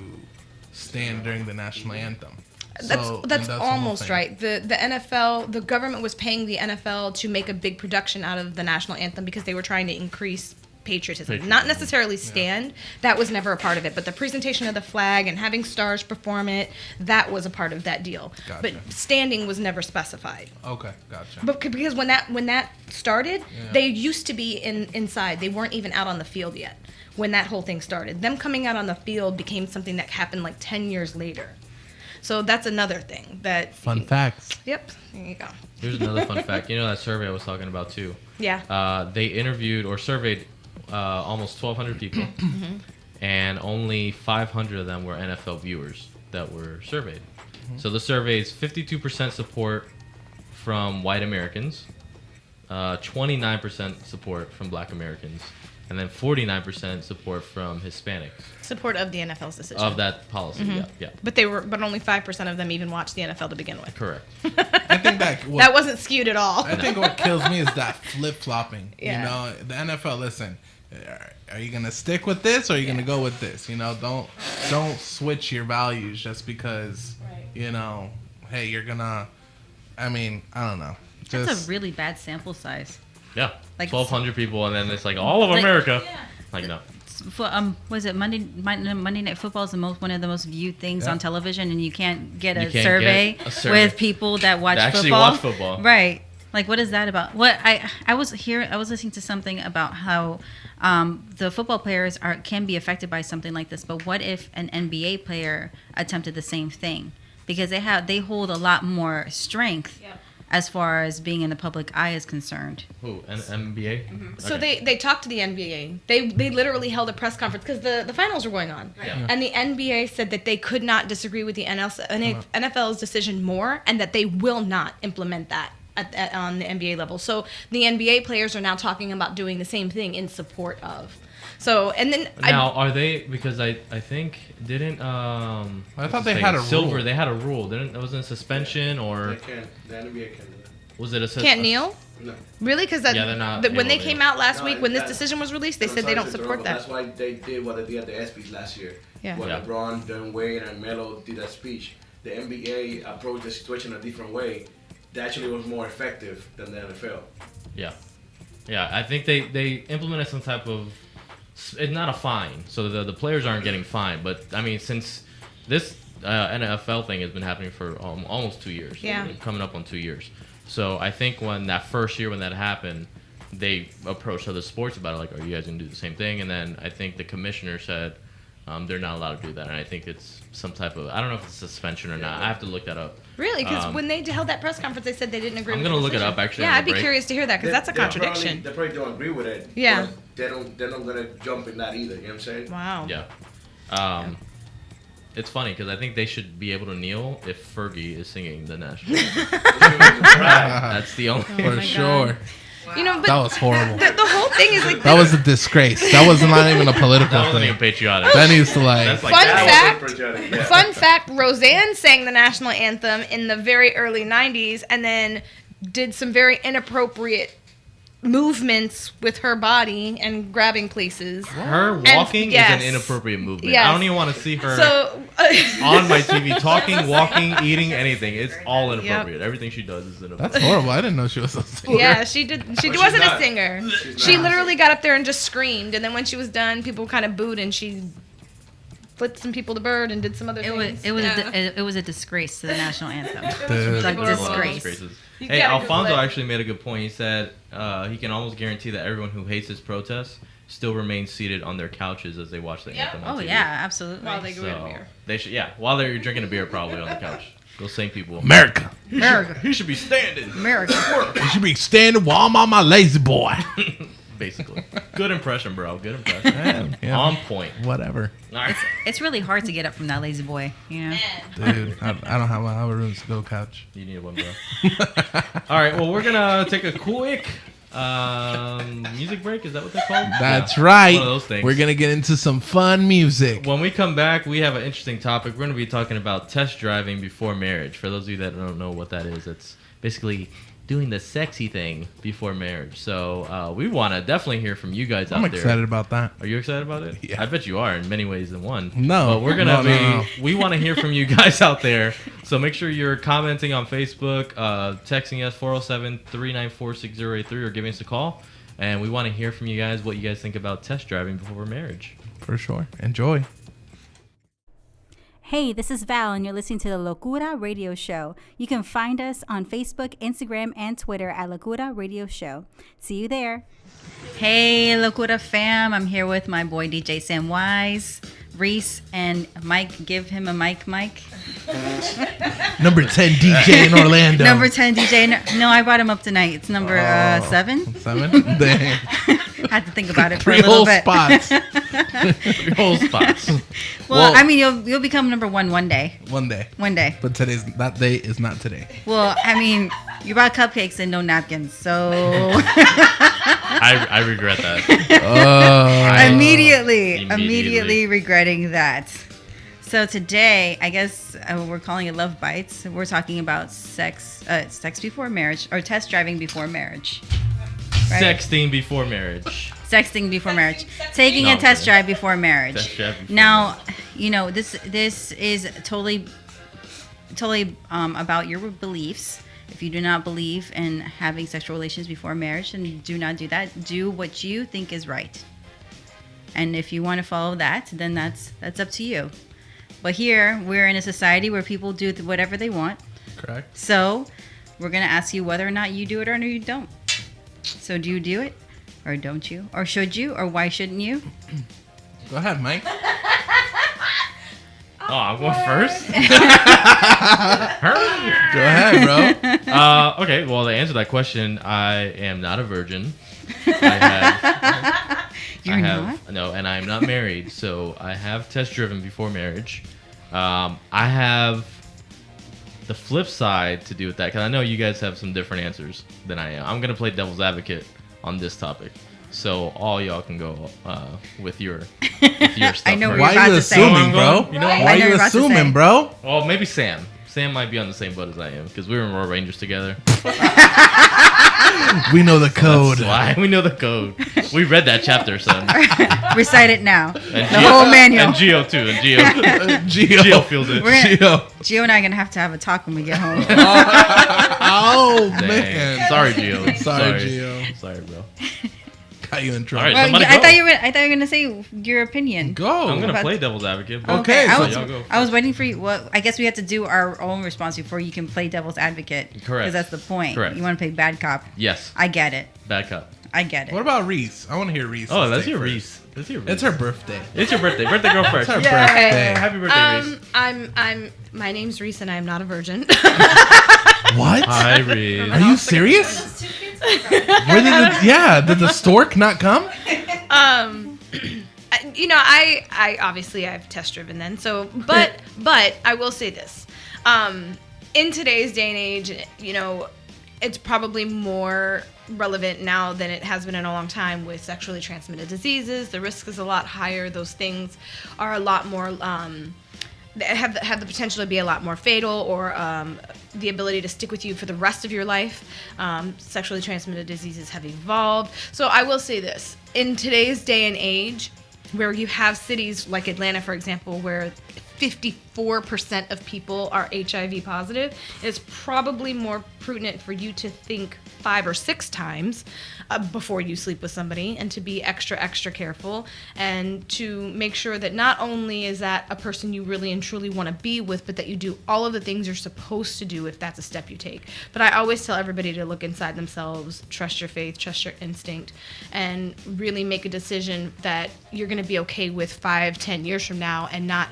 stand during the national anthem. That's So, and the whole almost thing. right. The NFL, the government was paying the NFL to make a big production out of the national anthem because they were trying to increase patriotism. Not necessarily stand. That was never a part of it. But the presentation of the flag and having stars perform it, that was a part of that deal. Gotcha. But standing was never specified. Okay, gotcha. But because when that started, Yeah. they used to be inside. They weren't even out on the field yet when that whole thing started. Them coming out on the field became something that happened 10 years later. So that's another thing that. Fun facts. Yep. There you go. Here's another fun fact. You know that survey I was talking about too? Yeah. They interviewed or surveyed almost 1,200 people, and only 500 of them were NFL viewers that were surveyed. So the survey is 52% support from white Americans, 29% support from black Americans, and then 49% support from Hispanics Support of the NFL's decision. of that policy. Yeah, But only 5% of them even watched the NFL to begin with. correct. I think that That wasn't skewed at all. I think what kills me is that flip-flopping. Yeah. You know, the NFL, listen, are you going to stick with this or are you going to go with this? You know, don't switch your values just because, you know, hey, you're going to I mean, I don't know. That's a really bad sample size. Yeah, Like 1,200 people, and then it's like all of America. Like no. Was it Monday Night Football is one of the most viewed things on television, and you can't get You a can't survey get a survey. with people that watch They actually football. watch football. Right. Like, what is that about? What I was listening to something about how the football players can be affected by something like this, but what if an NBA player attempted the same thing? Because they hold a lot more strength. Yep. As far as being in the public eye is concerned. Who? NBA? Mm-hmm. So they talked to the NBA. They literally held a press conference because the finals were going on. Yeah. And the NBA said that they could not disagree with the NFL's decision more, and that they will not implement that on the NBA level. So the NBA players are now talking about doing the same thing in support of. So, and then now are they, because I think didn't I thought they had a Silver rule. They had a rule. Didn't was it a suspension or The NBA can. was it a can't kneel? No. Really? Because they're not when they able to came kneel. out last No, week, when this that- decision was released, they I'm said they sorry don't to support interrupt, that. That's why they did what they did at the ESPYs last year. Yeah. When Yeah. LeBron, Dwayne Wade, and Melo did that speech, the NBA approached the situation a different way. That actually was more effective than the NFL. Yeah, I think they implemented some type of. It's not a fine, so the players aren't getting fined. But I mean, since this NFL thing has been happening for almost 2 years, Yeah. coming up on 2 years. So I think when that first year when that happened, they approached other sports about it, like, "Are you guys gonna do the same thing?" And then I think the commissioner said they're not allowed to do that, and I think it's some type of, I don't know if it's suspension or not. I have to look that up. Really? Because when they held that press conference, they said they didn't agree I'm with gonna the look it decision. up, actually, Yeah, on the I'd be break. curious to hear that, because that's a contradiction. They probably don't agree with it. Yeah. But they're not gonna jump in that either. You know what I'm saying? Wow. Yeah. It's funny because I think they should be able to kneel if Fergie is singing the national anthem. That's the only. For sure. You know, but That was horrible. The whole thing is like That was a disgrace. That was not even a political That wasn't thing. even patriotic. That needs to That's like Fun that. fact. Fun fact: Roseanne sang the national anthem in the very early '90s, and then did some very inappropriate movements with her body and grabbing places. Her walking yes. is an inappropriate movement. Yes. I don't even want to see her So on my TV talking, walking, eating, anything. It's all inappropriate. Everything she does is inappropriate. That's horrible. I didn't know she was a singer. Yeah, she did. She But wasn't she's a not. singer. She's She not. literally got up there and just screamed, and then when she was done, people kind of booed, and she flipped some people the bird and did some other things. It was a disgrace to the national anthem. Dude. Like There's a lot of disgrace. disgraces. You Hey, gotta Alfonso Google it. actually made a good point. He said he can almost guarantee that everyone who hates his protests still remains seated on their couches as they watch the anthem on Oh TV. yeah, absolutely. While they go get a So beer. they should, while they're drinking a beer, probably on the couch. Those same people. America. America, He should be standing. America. You should be standing while I'm on my lazy boy. Basically. Good impression, bro. Good impression. Yeah. On point. Whatever. All right. It's really hard to get up from that lazy boy, you know. Dude, I don't have a room to go couch. You need one, bro. All right. Well, we're gonna take a quick music break. Is that what they're called? That's Yeah. right. One of those things. We're going to get into some fun music. When we come back, we have an interesting topic. We're going to be talking about test driving before marriage. For those of you that don't know what that is, it's basically doing the sexy thing before marriage. So we want to definitely hear from you guys out I'm there. excited about that. Are you excited about it? Yeah. I bet you are in many ways than one. No. But we're going to No. we want to hear from you guys out there. So make sure you're commenting on Facebook, texting us 407-394-6083 or giving us a call. And we want to hear from you guys what you guys think about test driving before marriage. For sure. Enjoy. Hey, this is Val, and you're listening to the Locura Radio Show. You can find us on Facebook, Instagram, and Twitter at Locura Radio Show. See you there. Hey, Locura fam. I'm here with my boy DJ Sam Wise, Reis, and Mike. Give him a mic, Mike. Number 10 DJ in Orlando. Number 10 DJ. No, I brought him up tonight. It's number 7. 7? Dang. Had to think about it for a 3 little whole bit. spots. 3 whole spots. Well, I mean, you'll become number 1 one day. One day. One day. But that day is not today. Well, I mean, you brought cupcakes and no napkins, so I regret that. immediately regretting that. So today, I guess we're calling it Love Bites. We're talking about sex before marriage, or test driving before marriage. Right? Sexting before marriage. Sexting before marriage. Taking No, a test okay. drive before marriage. Test drive before Now, you know, this is totally about your beliefs. If you do not believe in having sexual relations before marriage, then do not do that. Do what you think is right. And if you want to follow that, then that's up to you. But here, we're in a society where people do whatever they want. Correct. So we're going to ask you whether or not you do it or no, you don't. So do you do it or don't you? Or should you? Or why shouldn't you? Go ahead, Mike. Oh, I'm going first? Go ahead, bro. Okay, well, to answer that question, I am not a virgin. You're not? No, and I'm not married, so I have test driven before marriage. I have the flip side to do with that, because I know you guys have some different answers than I am. I'm going to play devil's advocate on this topic. So all y'all can go with your stuff. I know what Why you're are you about to say. assuming, bro? You know Why what? are you assuming, bro? Well, maybe Sam. Sam might be on the same boat as I am, because we were in Royal Rangers together. We know the code. That's why we know the code. We read that chapter, son. Recite it now. And The whole manual. And Geo, too. And Geo feels it. Gio and I are going to have a talk when we get home. Oh, Dang. man. Sorry, Geo. Sorry, Geo. Sorry, bro. Got you in trouble. All right, Well, somebody I go. thought you were going to say your opinion. Go. I'm going to About- play devil's advocate. Okay, I so was, y'all go I was waiting for you. Well, I guess we have to do our own response before you can play devil's advocate. Correct. Because that's the point. Correct. You want to play bad cop. Yes. I get it. Bad cop. I get it. What about Reese? I want to hear Reese. Oh, that's your Reese. That's your Reese. It's her birthday. It's your birthday. Birthday girl first. It's her birthday. Happy birthday, Reese. My name's Reese and I'm not a virgin. What? Hi, Reese. Are you serious? Did the stork not come? I obviously I've test driven then. So, but I will say this. In today's day and age, it's probably more relevant now than it has been in a long time with sexually transmitted diseases. The risk is a lot higher. Those things are a lot more have the potential to be a lot more fatal, or the ability to stick with you for the rest of your life. Sexually transmitted diseases have evolved. So I will say this. In today's day and age, where you have cities like Atlanta, for example, where 54% of people are HIV positive, it's probably more prudent for you to think 5 or 6 times before you sleep with somebody, and to be extra careful, and to make sure that not only is that a person you really and truly want to be with, but that you do all of the things you're supposed to do if that's a step you take. But I always tell everybody to look inside themselves, trust your faith, trust your instinct, and really make a decision that you're going to be okay with 5-10 years from now, and not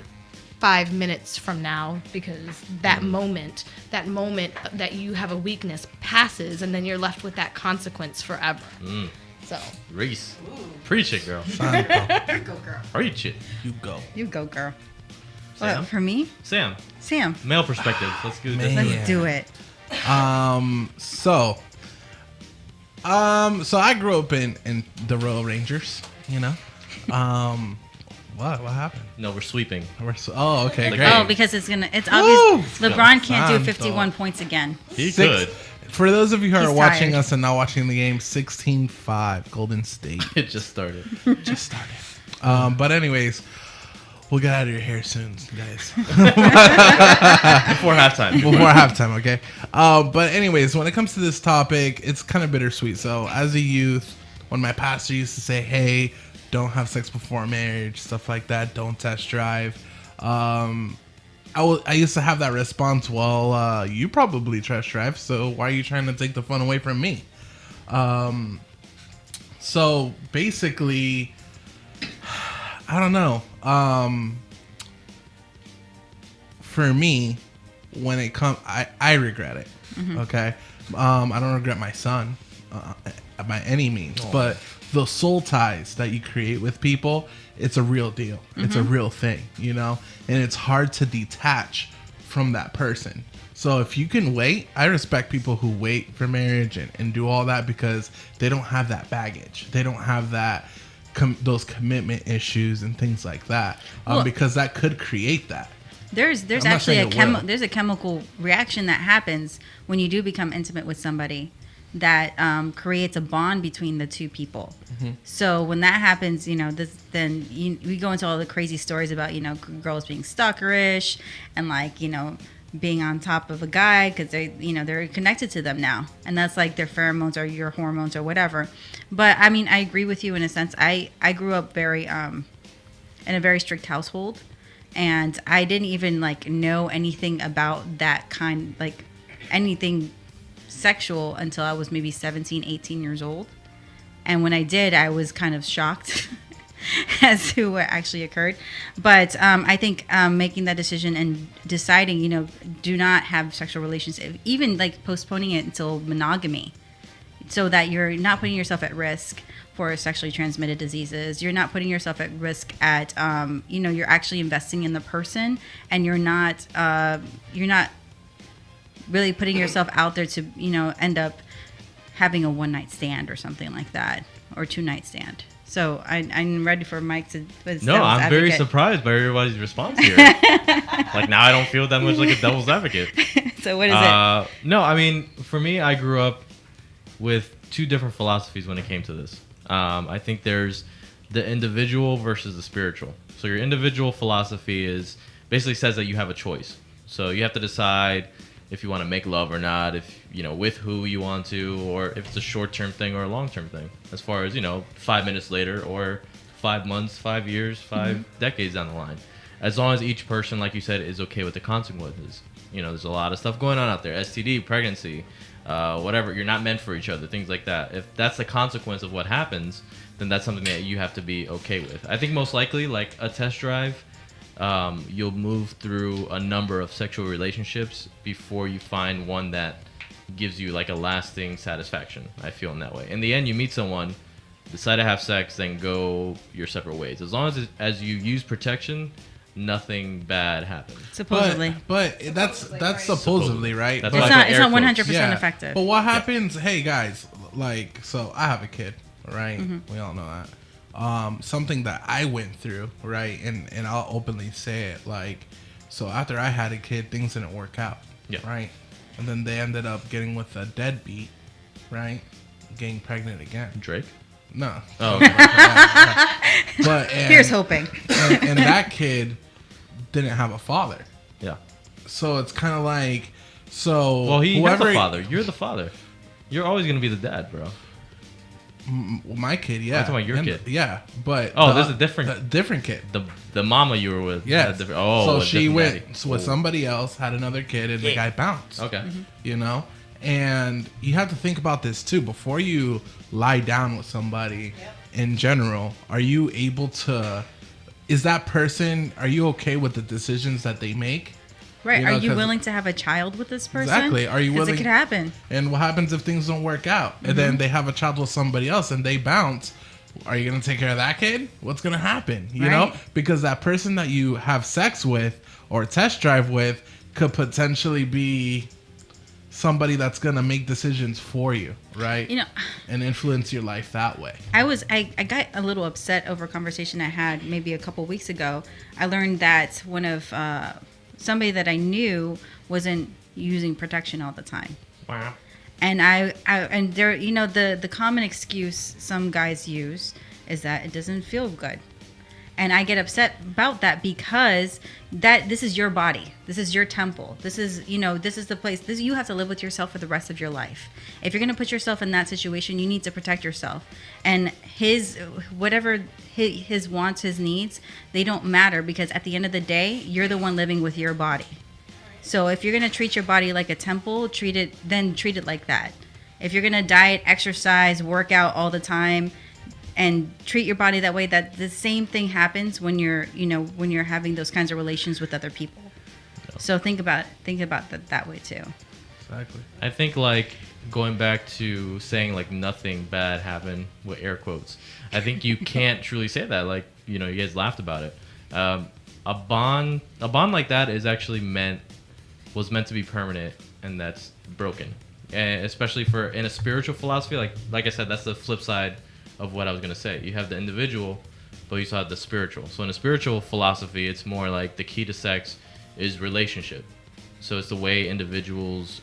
5 minutes from now, because that moment that you have a weakness passes, and then you're left with that consequence forever. So Reese. Preach it, girl. Go, girl. Preach it. You go. You go, girl. Sam? What, for me? Sam. Male perspective. Let's do Man. this. Let's do it. So I grew up in the Royal Rangers, What happened? No, we're sweeping. Okay, The great. game. Oh, because it's obvious. Woo! LeBron can't do Santo. 51 points again. He Six- could. For those of you who are He's watching tired. us and not watching the game, 16-5 Golden State It just started. just started. But anyways, we'll get out of your hair soon, guys. Before halftime. Before halftime, okay? But anyways, when it comes to this topic, it's kind of bittersweet. So as a youth, when my pastor used to say, hey, don't have sex before marriage, stuff like that, don't test drive, I used to have that response, well, you probably test drive, so why are you trying to take the fun away from me? So basically, I don't know. For me, when it comes, I regret it. Okay, I don't regret my son by any means, but the soul ties that you create with people, it's a real deal. It's a real thing, and it's hard to detach from that person. So if you can wait, I respect people who wait for marriage and do all that, because they don't have that baggage. They don't have that those commitment issues and things like that, because that could create that. There's I'm not actually saying there's a chemical reaction that happens when you do become intimate with somebody that creates a bond between the two people. So when that happens, we go into all the crazy stories about girls being stalkerish and being on top of a guy because they're connected to them now, and that's like their pheromones or your hormones or whatever. But I mean, I agree with you in a sense. I grew up very in a very strict household, and I didn't even like know anything about that kind, like anything sexual, until I was maybe 17, 18 years old. And when I did, I was kind of shocked as to what actually occurred. But I think making that decision and deciding, do not have sexual relations, even like postponing it until monogamy, so that you're not putting yourself at risk for sexually transmitted diseases. You're not putting yourself at risk at, you're actually investing in the person, and you're not really putting yourself out there to, end up having a one-night stand or something like that, or two-night stand. So I'm ready for Mike to. No, I'm very surprised by everybody's response here. Like, now I don't feel that much like a devil's advocate. So what is it? No, I mean, for me, I grew up with two different philosophies when it came to this. I think there's the individual versus the spiritual. So your individual philosophy basically says that you have a choice. So you have to decide if you want to make love or not, if with who you want to, or if it's a short-term thing or a long-term thing, as far as 5 minutes later, or 5 months, 5 years, 5 decades down the line, as long as each person, like you said, is okay with the consequences. There's a lot of stuff going on out there: STD, pregnancy, whatever. You're not meant for each other, things like that. If that's the consequence of what happens, then that's something that you have to be okay with. I think most likely, like a test drive, you'll move through a number of sexual relationships before you find one that gives you like a lasting satisfaction. I feel in that way. In the end, you meet someone, decide to have sex, then go your separate ways. As long as you use protection, nothing bad happens. Supposedly. But that's supposedly, right? That's it's not 100% effective. But what happens? Yeah. Hey guys, like, so I have a kid, right? We all know that. Something that I went through, right? And I'll openly say it, like, so after I had a kid, things didn't work out, right? And then they ended up getting with a deadbeat, right? Getting pregnant again. Drake? No. Oh. But here's hoping. And that kid didn't have a father. Yeah. So it's kind of like, so well, he has a father. You're the father. You're always gonna be the dad, bro. My kid, yeah. I'm talking about your kid. Yeah, but there's a different kid. The mama you were with. Yeah. So she went with somebody else, had another kid, and the guy bounced. Okay. And you have to think about this too before you lie down with somebody. In general, are you able to? Is that person? Are you okay with the decisions that they make? Right. Are you willing to have a child with this person? Exactly. Are you willing? Because it could happen. And what happens if things don't work out? And then they have a child with somebody else and they bounce. Are you going to take care of that kid? What's going to happen? You know? Because that person that you have sex with or test drive with could potentially be somebody that's going to make decisions for you, right? And influence your life that way. I got a little upset over a conversation I had maybe a couple weeks ago. I learned that one of... somebody that I knew wasn't using protection all the time. Wow. And and there, the common excuse some guys use is that it doesn't feel good. And I get upset about that because this is your body. This is your temple. This is, this is the place. You have to live with yourself for the rest of your life. If you're going to put yourself in that situation, you need to protect yourself. And his wants, his needs, they don't matter because at the end of the day, you're the one living with your body. So if you're going to treat your body like a temple, treat it like that. If you're going to diet, exercise, work out all the time, and treat your body that way, that the same thing happens when you're having those kinds of relations with other people. So think about that way too. Exactly. I think like going back to saying like nothing bad happened with air quotes. I think you can't truly say that. Like, you guys laughed about it. A bond like that is actually was meant to be permanent, and that's broken. And especially in a spiritual philosophy, like I said, that's the flip side of what I was going to say. You have the individual, but you also have the spiritual. So in a spiritual philosophy, it's more like the key to sex is relationship. So it's the way individuals,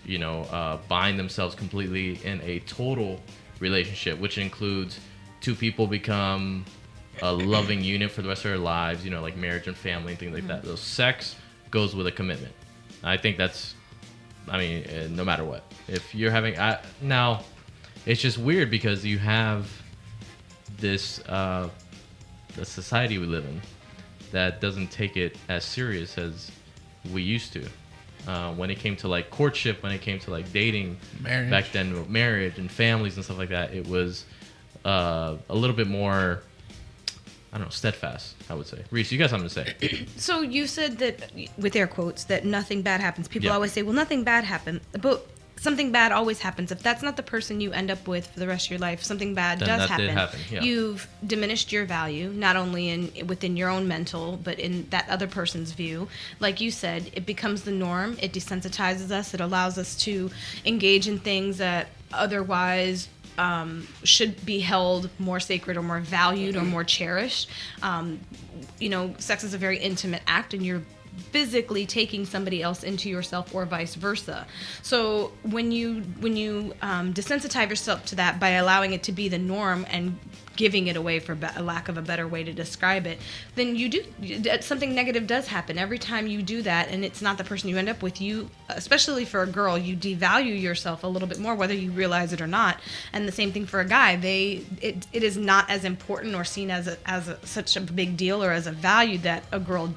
bind themselves completely in a total relationship, which includes two people become a loving unit for the rest of their lives, like marriage and family and things like that. So sex goes with a commitment. I think that's, I mean, no matter what. If you're having, now, it's just weird because you have this, the society we live in that doesn't take it as serious as we used to. When it came to like courtship, when it came to like dating, marriage. Back then, marriage and families and stuff like that, it was a little bit more, I don't know, steadfast, I would say. Reese, you got something to say? So you said that, with air quotes, that nothing bad happens. People Yeah. always say, well, nothing bad happened. But something bad always happens. If that's not the person you end up with for the rest of your life, something bad Then does that did happen. happen, yeah. You've diminished your value, not only within your own mental, but in that other person's view. Like you said, it becomes the norm. It desensitizes us. It allows us to engage in things that otherwise should be held more sacred or more valued or more cherished. Sex is a very intimate act, and you're physically taking somebody else into yourself or vice versa. So when you desensitize yourself to that by allowing it to be the norm and giving it away, for a lack of a better way to describe it, then something negative does happen every time you do that, and it's not the person you end up with. You, especially for a girl, you devalue yourself a little bit more, whether you realize it or not. And the same thing for a guy. It is not as important or seen as such a big deal or as a value that a girl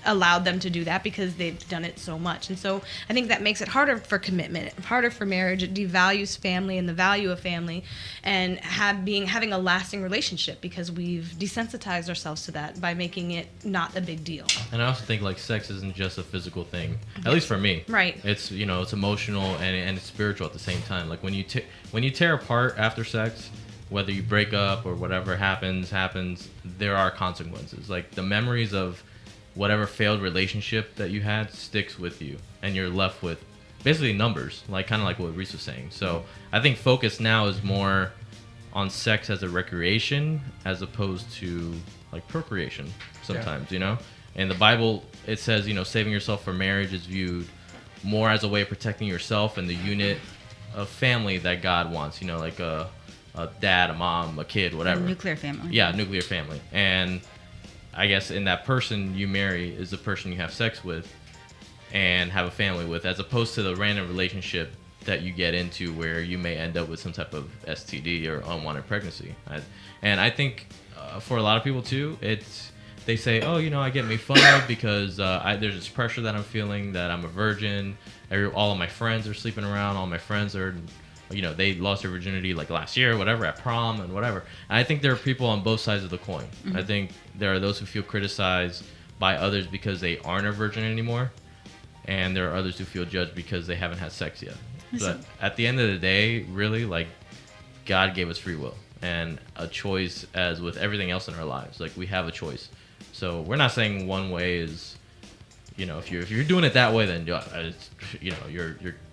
allowed them to do that because they've done it so much. And so I think that makes it harder for commitment, harder for marriage. It devalues family and the value of family, and having a lasting relationship, because we've desensitized ourselves to that by making it not a big deal. And I also think like sex isn't just a physical thing, at least for me. Right. It's, it's emotional and it's spiritual at the same time. Like when you tear apart after sex, whether you break up or whatever happens, there are consequences. Like the memories of whatever failed relationship that you had sticks with you, and you're left with basically numbers, like kind of like what Reese was saying. So I think focus now is more on sex as a recreation as opposed to like procreation sometimes. In the Bible it says, saving yourself for marriage is viewed more as a way of protecting yourself and the unit of family that God wants, like a dad, a mom, a kid, whatever. A nuclear family. Yeah, nuclear family. And I guess in that person you marry is the person you have sex with and have a family with, as opposed to the random relationship that you get into where you may end up with some type of STD or unwanted pregnancy. And I think for a lot of people too, they say, oh, I get made fun of because there's this pressure that I'm feeling that I'm a virgin. All of my friends are sleeping around. All my friends are, they lost their virginity like last year, whatever, at prom and whatever. And I think there are people on both sides of the coin. Mm-hmm. I think there are those who feel criticized by others because they aren't a virgin anymore, and there are others who feel judged because they haven't had sex yet. But at the end of the day, really, like, God gave us free will and a choice, as with everything else in our lives. Like, we have a choice. So we're not saying one way is, if you're doing it that way, then you're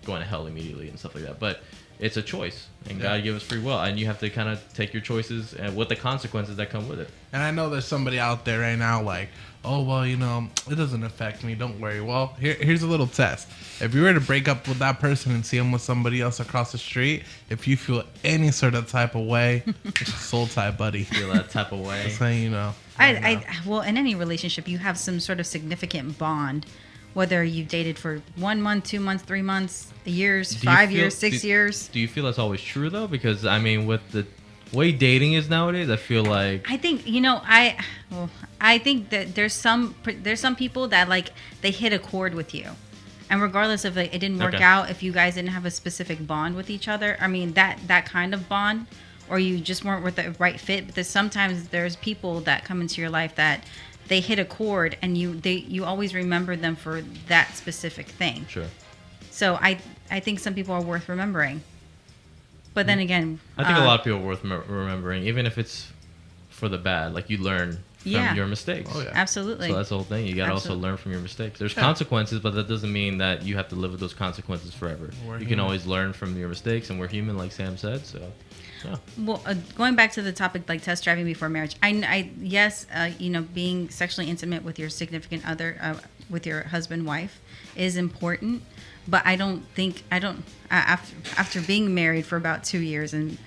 going to hell immediately and stuff like that. But it's a choice, and God gave us free will, and you have to kind of take your choices and with the consequences that come with it. And I know there's somebody out there right now like, oh, well, it doesn't affect me. Don't worry. Well, here's a little test. If you were to break up with that person and see him with somebody else across the street, if you feel any sort of type of way, it's a soul tie, buddy. Feel that type of way. Just saying, Well, in any relationship, you have some sort of significant bond, whether you dated for 1 month, 2 months, 3 months, years, 5 years, 6 years. Do you feel that's always true though? Because I mean, with the way dating is nowadays, I feel like I think I think that there's some people that like they hit a chord with you, and regardless of like it didn't work out, if you guys didn't have a specific bond with each other, I mean that kind of bond, or you just weren't with the right fit. But sometimes there's people that come into your life that they hit a chord, and you always remember them for that specific thing. Sure. So I think some people are worth remembering. But then again, I think a lot of people are worth remembering, even if it's for the bad. Like, you learn from your mistakes. Oh, yeah. Absolutely. So that's the whole thing. You got to also learn from your mistakes. There's consequences, but that doesn't mean that you have to live with those consequences forever. You can always learn from your mistakes, and we're human, like Sam said. So, yeah. Well, going back to the topic, like test driving before marriage, yes, being sexually intimate with your significant other, with your husband, wife, is important. But after being married for about 2 years and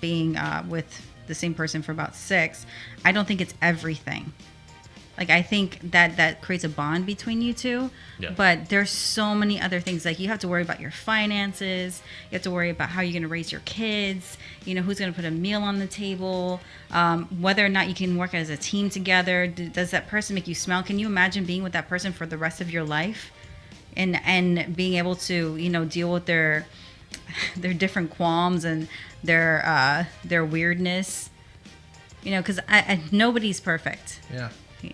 being with the same person for about 6, I don't think it's everything. Like, I think that creates a bond between you two. Yeah. But there's so many other things. Like, you have to worry about your finances. You have to worry about how you're going to raise your kids. You know, who's going to put a meal on the table. Whether or not you can work as a team together. Does that person make you smile? Can you imagine being with that person for the rest of your life? And being able to, you know, deal with their different qualms and their weirdness. You know, because nobody's perfect. Yeah.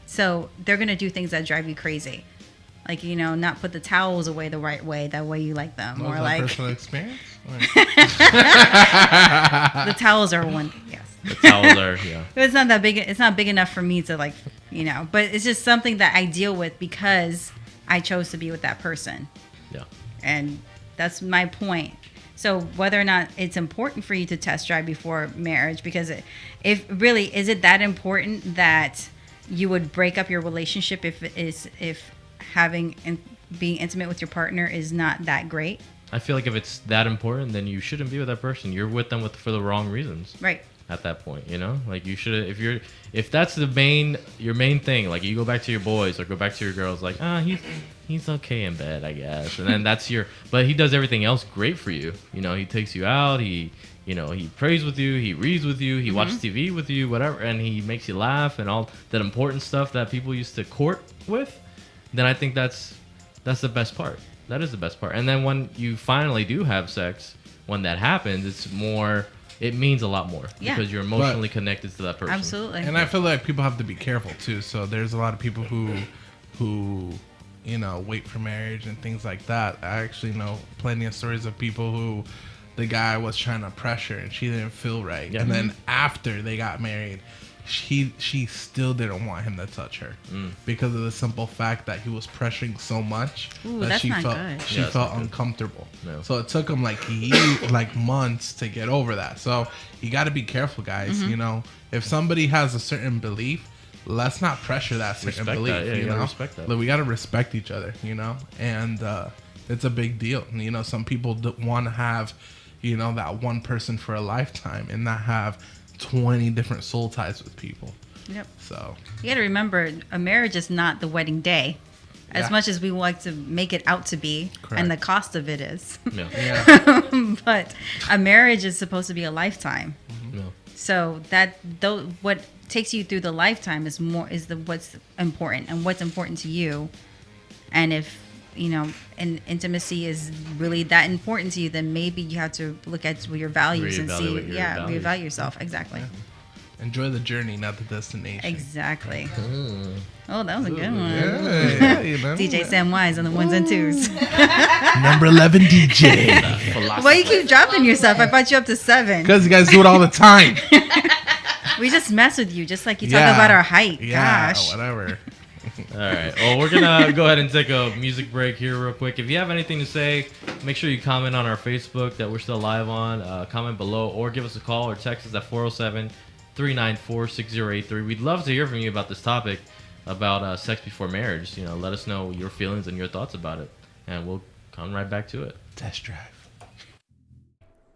So they're going to do things that drive you crazy. Like, you know, not put the towels away the right way, that way you like them. Or like personal experience? The towels are one thing, yes. The towels are, yeah. It's not that big. It's not big enough for me to, like, you know, but it's just something that I deal with because I chose to be with that person. Yeah. And that's my point. So whether or not it's important for you to test drive before marriage, because is it that important that you would break up your relationship if having and being intimate with your partner is not that great? I feel like if it's that important, then you shouldn't be with that person. You're with them for the wrong reasons. Right. At that point, you know, like you should, if that's your main thing, like you go back to your boys or go back to your girls, like, he's okay in bed, I guess, and then but he does everything else great for you. You know, he takes you out, he prays with you, he reads with you, he watches TV with you, whatever, and he makes you laugh and all that important stuff that people used to court with. Then I think that's the best part. That is the best part. And then when you finally do have sex, when that happens, it means a lot more because you're emotionally connected to that person. Absolutely. And I feel like people have to be careful too. So there's a lot of people who you know, wait for marriage and things like that. I actually know plenty of stories of people who the guy was trying to pressure and she didn't feel right. Yeah. And then after they got married, she still didn't want him to touch her because of the simple fact that he was pressuring so much that she felt uncomfortable. No. So it took him like months to get over that. So you got to be careful, guys. You know, if somebody has a certain belief, let's not pressure that certain belief. Yeah, you know, respect that. Like, we got to respect each other. You know, and it's a big deal. You know, some people want to have, you know, that one person for a lifetime and not have 20 different soul ties with people. Yep. So you got to remember, a marriage is not the wedding day, as much as we like to make it out to be. Correct. And the cost of it is. Yeah. But a marriage is supposed to be a lifetime. Yeah. So what takes you through the lifetime is what's important and what's important to you. And if, you know, and intimacy is really that important to you, then maybe you have to look at your values and see, reevaluate yourself. Exactly. Yeah. Enjoy the journey, not the destination. Exactly. Oh, that was a good one. Yeah, you know. DJ Sam Wise on the ones and twos. Number 11 DJ. Why you keep dropping yourself? I brought you up to 7. Because you guys do it all the time. We just mess with you, just like you talk about our height. Yeah, gosh. Whatever. All right. Well, we're going to go ahead and take a music break here real quick. If you have anything to say, make sure you comment on our Facebook that we're still live on. Comment below or give us a call or text us at 407-394-6083. We'd love to hear from you about this topic, about sex before marriage. You know, let us know your feelings and your thoughts about it, and we'll come right back to it. Test drive.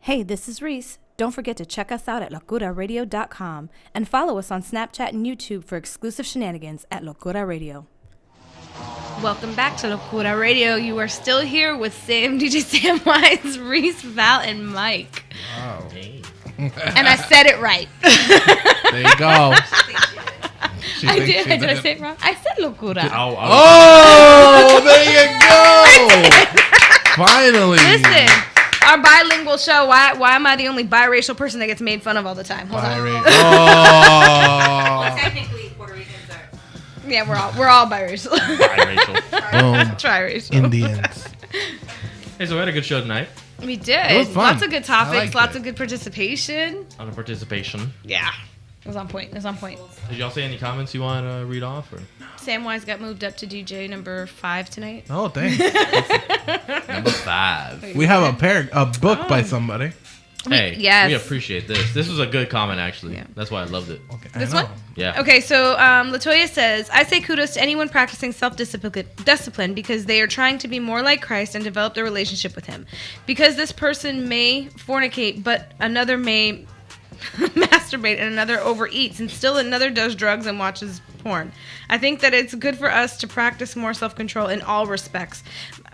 Hey, this is Reis. Don't forget to check us out at locuraradio.com and follow us on Snapchat and YouTube for exclusive shenanigans at Locura Radio. Welcome back to Locura Radio. You are still here with DJ Sam Wise, Reis, Val, and Mike. Wow. And I said it right. There you go. I did. Did I say it wrong? I said Locura. Oh, there you go. Finally. Listen. Our bilingual show. Why am I the only biracial person that gets made fun of all the time? Hold on. Well, technically, Puerto Ricans are. Yeah, we're all biracial. Triracial. Indians. Hey, so we had a good show tonight. We did. It was fun. Lots of good topics. Lots of good participation. On a participation. Yeah. It was on point. Did y'all say any comments you want to read off? Or? Sam Wise got moved up to DJ number 5 tonight. Oh, thanks. Number 5. We have a book by somebody. Hey, yes. We appreciate this. This was a good comment, actually. Yeah. That's why I loved it. Okay, this one? Yeah. Okay, so Latoya says, I say kudos to anyone practicing self-discipline because they are trying to be more like Christ and develop their relationship with him. Because this person may fornicate, but another may masturbate and another overeats and still another does drugs and watches porn. I think that it's good for us to practice more self-control in all respects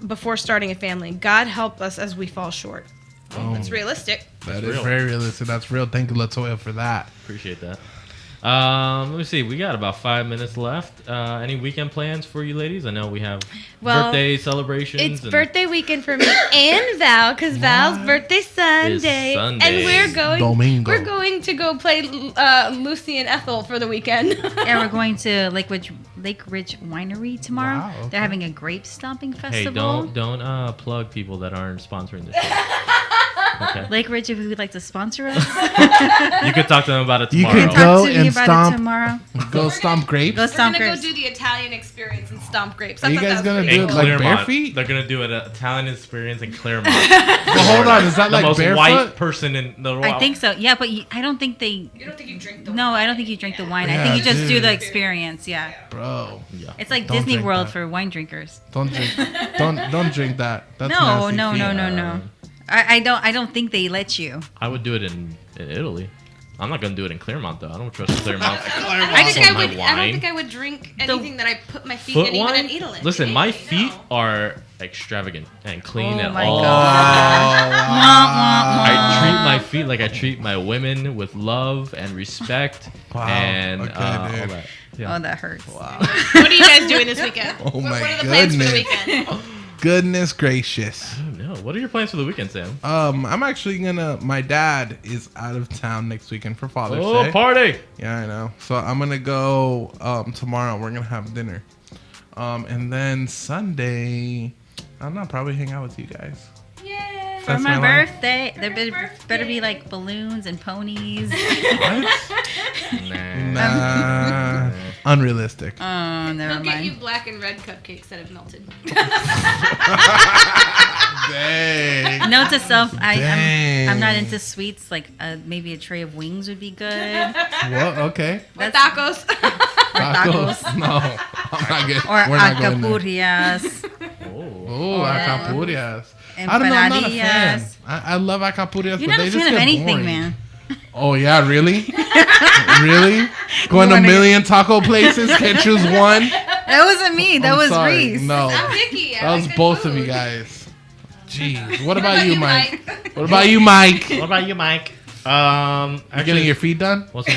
before starting a family. God help us as we fall short. It's realistic. That is very realistic. That's real. Thank you, Latoya, for that. Appreciate that. Let me see. We got about 5 minutes left. Any weekend plans for you ladies? I know we have birthday celebrations. It's birthday weekend for me and Val, because Val's birthday Sunday, and we're going to go play Lucy and Ethel for the weekend. Yeah, we're going to Lake Ridge Winery tomorrow. Wow, okay. They're having a grape stomping festival. Hey, don't plug people that aren't sponsoring this show. Okay. Lake Ridge, if you would like to sponsor us, you could talk to them about it tomorrow. You can go and stomp. Tomorrow. Go stomp grapes. Go stomp We're gonna grapes. go do the Italian experience and stomp grapes. Are you guys gonna do it like bare feet? They're gonna do an Italian experience in Claremont. Well, hold on, is that like the most barefoot? white person in the world? I think so. Yeah, but I don't think they. You don't think you drink the No, I don't think you drink the wine. Yeah, I think you just do dude. the experience. Yeah. Bro. Yeah. It's like Don't Disney drink World that. for wine drinkers. Don't drink. Don't drink that. That's No. nasty feet. I don't think they let you. I would do it in Italy. I'm not gonna do it in Claremont though. I don't trust Claremont. I don't wine. think I would drink anything that I put my feet Foot in, even wine? in Italy. Listen, my feet are extravagant and clean Oh at my all. God. I treat my feet like I treat my women with love and respect and Okay, all dude. that. Yeah. Oh, that hurts. Wow. What are you guys doing this weekend? Oh my what are the plans for the goodness. weekend? Goodness gracious. Oh, no. What are your plans for the weekend, Sam? I'm actually my dad is out of town next weekend for Father's Day. Oh, party! Yeah, I know. So I'm gonna go tomorrow. We're gonna have dinner. And then Sunday, I don't know, probably hang out with you guys. Yay! For That's my my life. birthday, there better be like balloons and ponies. What? Nah. Nah. Unrealistic. Oh, never He'll get you mind. black and red cupcakes that have melted. Dang. Note to self, Dang. I'm not into sweets. Like maybe a tray of wings would be good. What? Okay. Or tacos. Tacos. No, I'm not good. Or We're not going there. acapulcias. Oh, acapulcias. I don't know. I'm not a fan. Empanadillas. I love acapulcias, You're but not they a just fan of get anything, boring. man. Oh yeah, really? Really? Going to a wanna- million taco places, can't choose one. That wasn't me. That I'm was sorry. Reese. No, I'm picky. that was both of you guys. Jeez. What about you, Mike? What about you, Mike? What about you, Mike? You Actually, getting your feet done? what's the-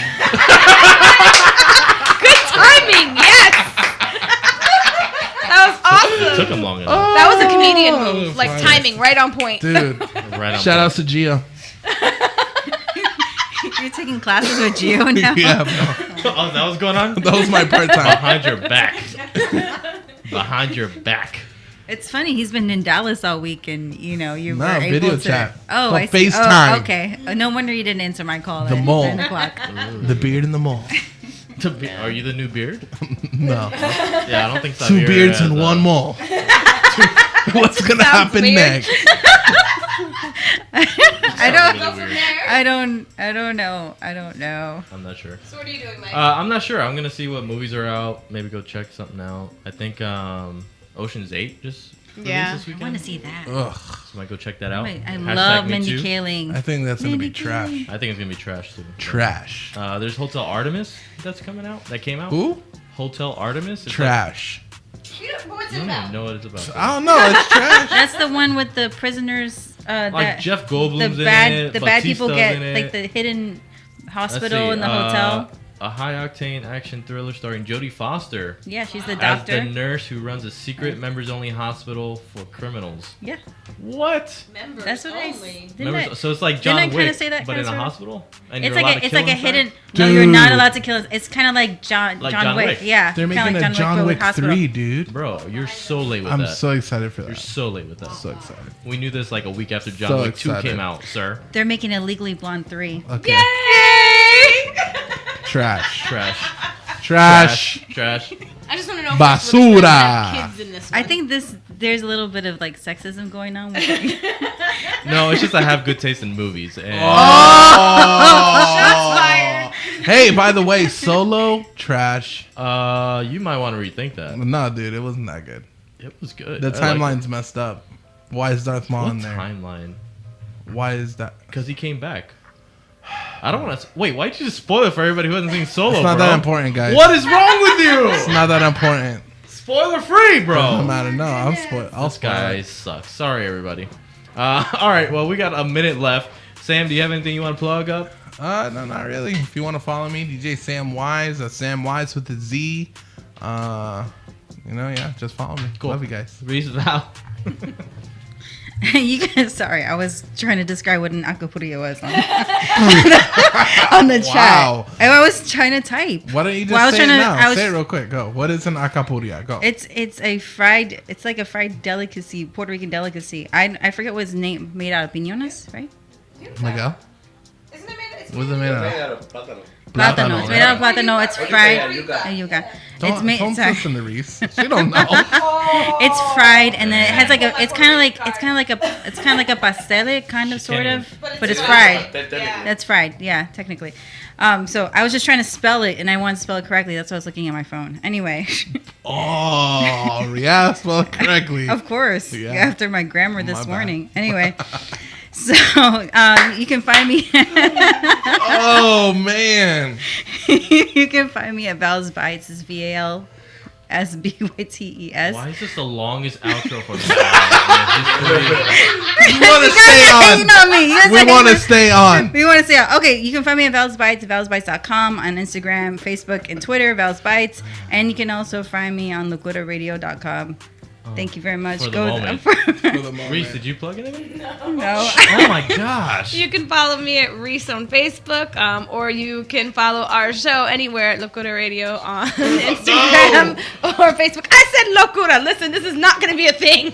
Timing, yes. That was awesome. took him long enough. That was a comedian move, like fine. timing, right on point. Dude, Right on shout point. outs to Gio. You're taking classes with Gio now. Yeah, bro. Oh, that was going on? That was my part time. Behind your back. Behind your back. It's funny. He's been in Dallas all week, and you were No, able video to. chat. Oh, Called I see. FaceTime. Oh, okay. No wonder you didn't answer my call. The at mole. 9 o'clock. The beard and the mole. Are you the new beard? No. Yeah, I don't think so. Two beards and one mole. What's gonna happen weird. next? I don't know. I'm not sure. So what are you doing, Mike? I'm not sure. I'm gonna see what movies are out. Maybe go check something out. I think Ocean's 8 just released Yeah. this I weekend. want to see that. Ugh. So I might go check that out. I Hashtag love me Mindy too. Kaling. I think that's gonna be Mindy trash. Kaling. I think it's gonna be trash too. Trash. There's Hotel Artemis that's coming out. That came out. Who? Hotel Artemis. It's Trash. What's Like, it I don't about? even know what it's about. I don't know. It's trash. That's the one with the prisoners. Like that Jeff Goldblum's the bad in it. the bad people Batista's get in it. like the hidden Let's hospital see, in the hotel. A high-octane action thriller starring Jodie Foster Yeah, she's the as doctor. the nurse who runs a secret members-only hospital for criminals. Yeah, What? Members that's what only. Members, so it's like didn't I John kinda Wick, say that but kinda in a sort of? hospital. And It's you're allowed like to it's kill like a inside? hidden. No, you're not Dude. allowed to kill. It's kind of like John Wick. Yeah, They're kinda making like a John but Wick with hospital. 3, dude. Bro, you're so late with I'm that. so excited for You're that. so late with that. So excited. We knew this like a week after John So Wick 2 excited. came out, sir. They're making a Legally Blonde 3. Okay. Yay! Trash. Trash. Trash. Trash. I just want to know if Basura. there's have kids in this one. I think there's a little bit of like sexism going on with it. No, it's just I have good taste in movies. And Shots fired. Hey, by the way, Solo, trash. you might want to rethink that. No, dude, it wasn't that good. It was good. The I liked timeline's messed up. Why is Darth it. Maul What in there? timeline? Why is that? Because he came back. I don't want to. Wait, why'd you just spoil it for everybody who hasn't seen Solo? It's not that important, guys. What is wrong with you? It's not that important. Spoiler free, bro. Doesn't matter. No, I'm spoiled. This guy sucks. Sorry, everybody. All right, well, we got a minute left. Sam, do you have anything you want to plug up? No, not really. If you want to follow me, DJ Sam Wise. That's Sam Wise with the Z. Just follow me. Cool. Love you guys. Reese Val. You guys, sorry, I was trying to describe what an acapulco was on, on the chat. Wow. I was trying to type. Why don't you just say it now? Say it real quick. Go. What is an acapulco? Go. It's like a fried delicacy, Puerto Rican delicacy. I forget what it's made out of. Piñones, right? Miguel? Isn't it made? What's it made out of plátano. Plátano. It's made out of plátano. It's fried. Yuca. Don't listen to Reese. She don't know. It's fried, and then it has like a. It's kind of like a pastel, kind of, sort of, but it's fried. That's fried. Yeah, technically. So I was just trying to spell it, and I wanted to spell it correctly. That's why I was looking at my phone. Anyway. Oh, yeah, spell it correctly. Of course. Yeah. After my grammar this morning. Anyway. So you can find me. Oh man! You can find me at Val's Bites. It's VALSBYTES. Why is this the longest outro for Val? You want to stay on? We want to stay on. We want to stay on. Okay, you can find me at Val's Bites, valsbites.com, on Instagram, Facebook, and Twitter, Val's Bites, and you can also find me on locuraradio.com. Thank you very much. For the moment. Reese, did you plug anything? No. Oh my gosh. You can follow me at Reese on Facebook, or you can follow our show anywhere at Locura Radio on Instagram or Facebook. I said Locura. Listen, this is not going to be a thing.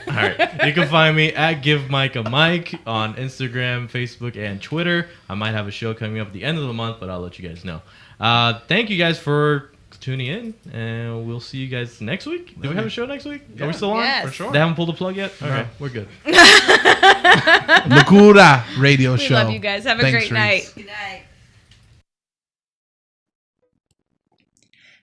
All right. You can find me at Give Mike a Mic on Instagram, Facebook, and Twitter. I might have a show coming up at the end of the month, but I'll let you guys know. Thank you guys for tuning in, and we'll see you guys next week. Do we have a show next week? Yeah. Are we still on? Yes. For sure. They haven't pulled the plug yet? Okay, we're good. Locura Radio Show. We love you guys. Have a great night. Good night.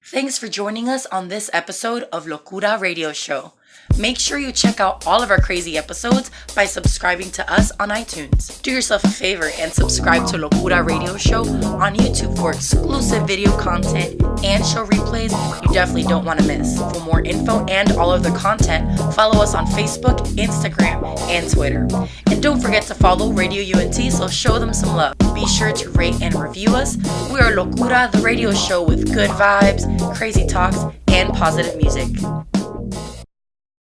Thanks for joining us on this episode of Locura Radio Show. Make sure you check out all of our crazy episodes by subscribing to us on iTunes. Do yourself a favor and subscribe to Locura Radio Show on YouTube for exclusive video content and show replays you definitely don't want to miss. For more info and all of the content, follow us on Facebook, Instagram, and Twitter. And don't forget to follow Radio UNT, so show them some love. Be sure to rate and review us. We are Locura, the radio show with good vibes, crazy talks, and positive music.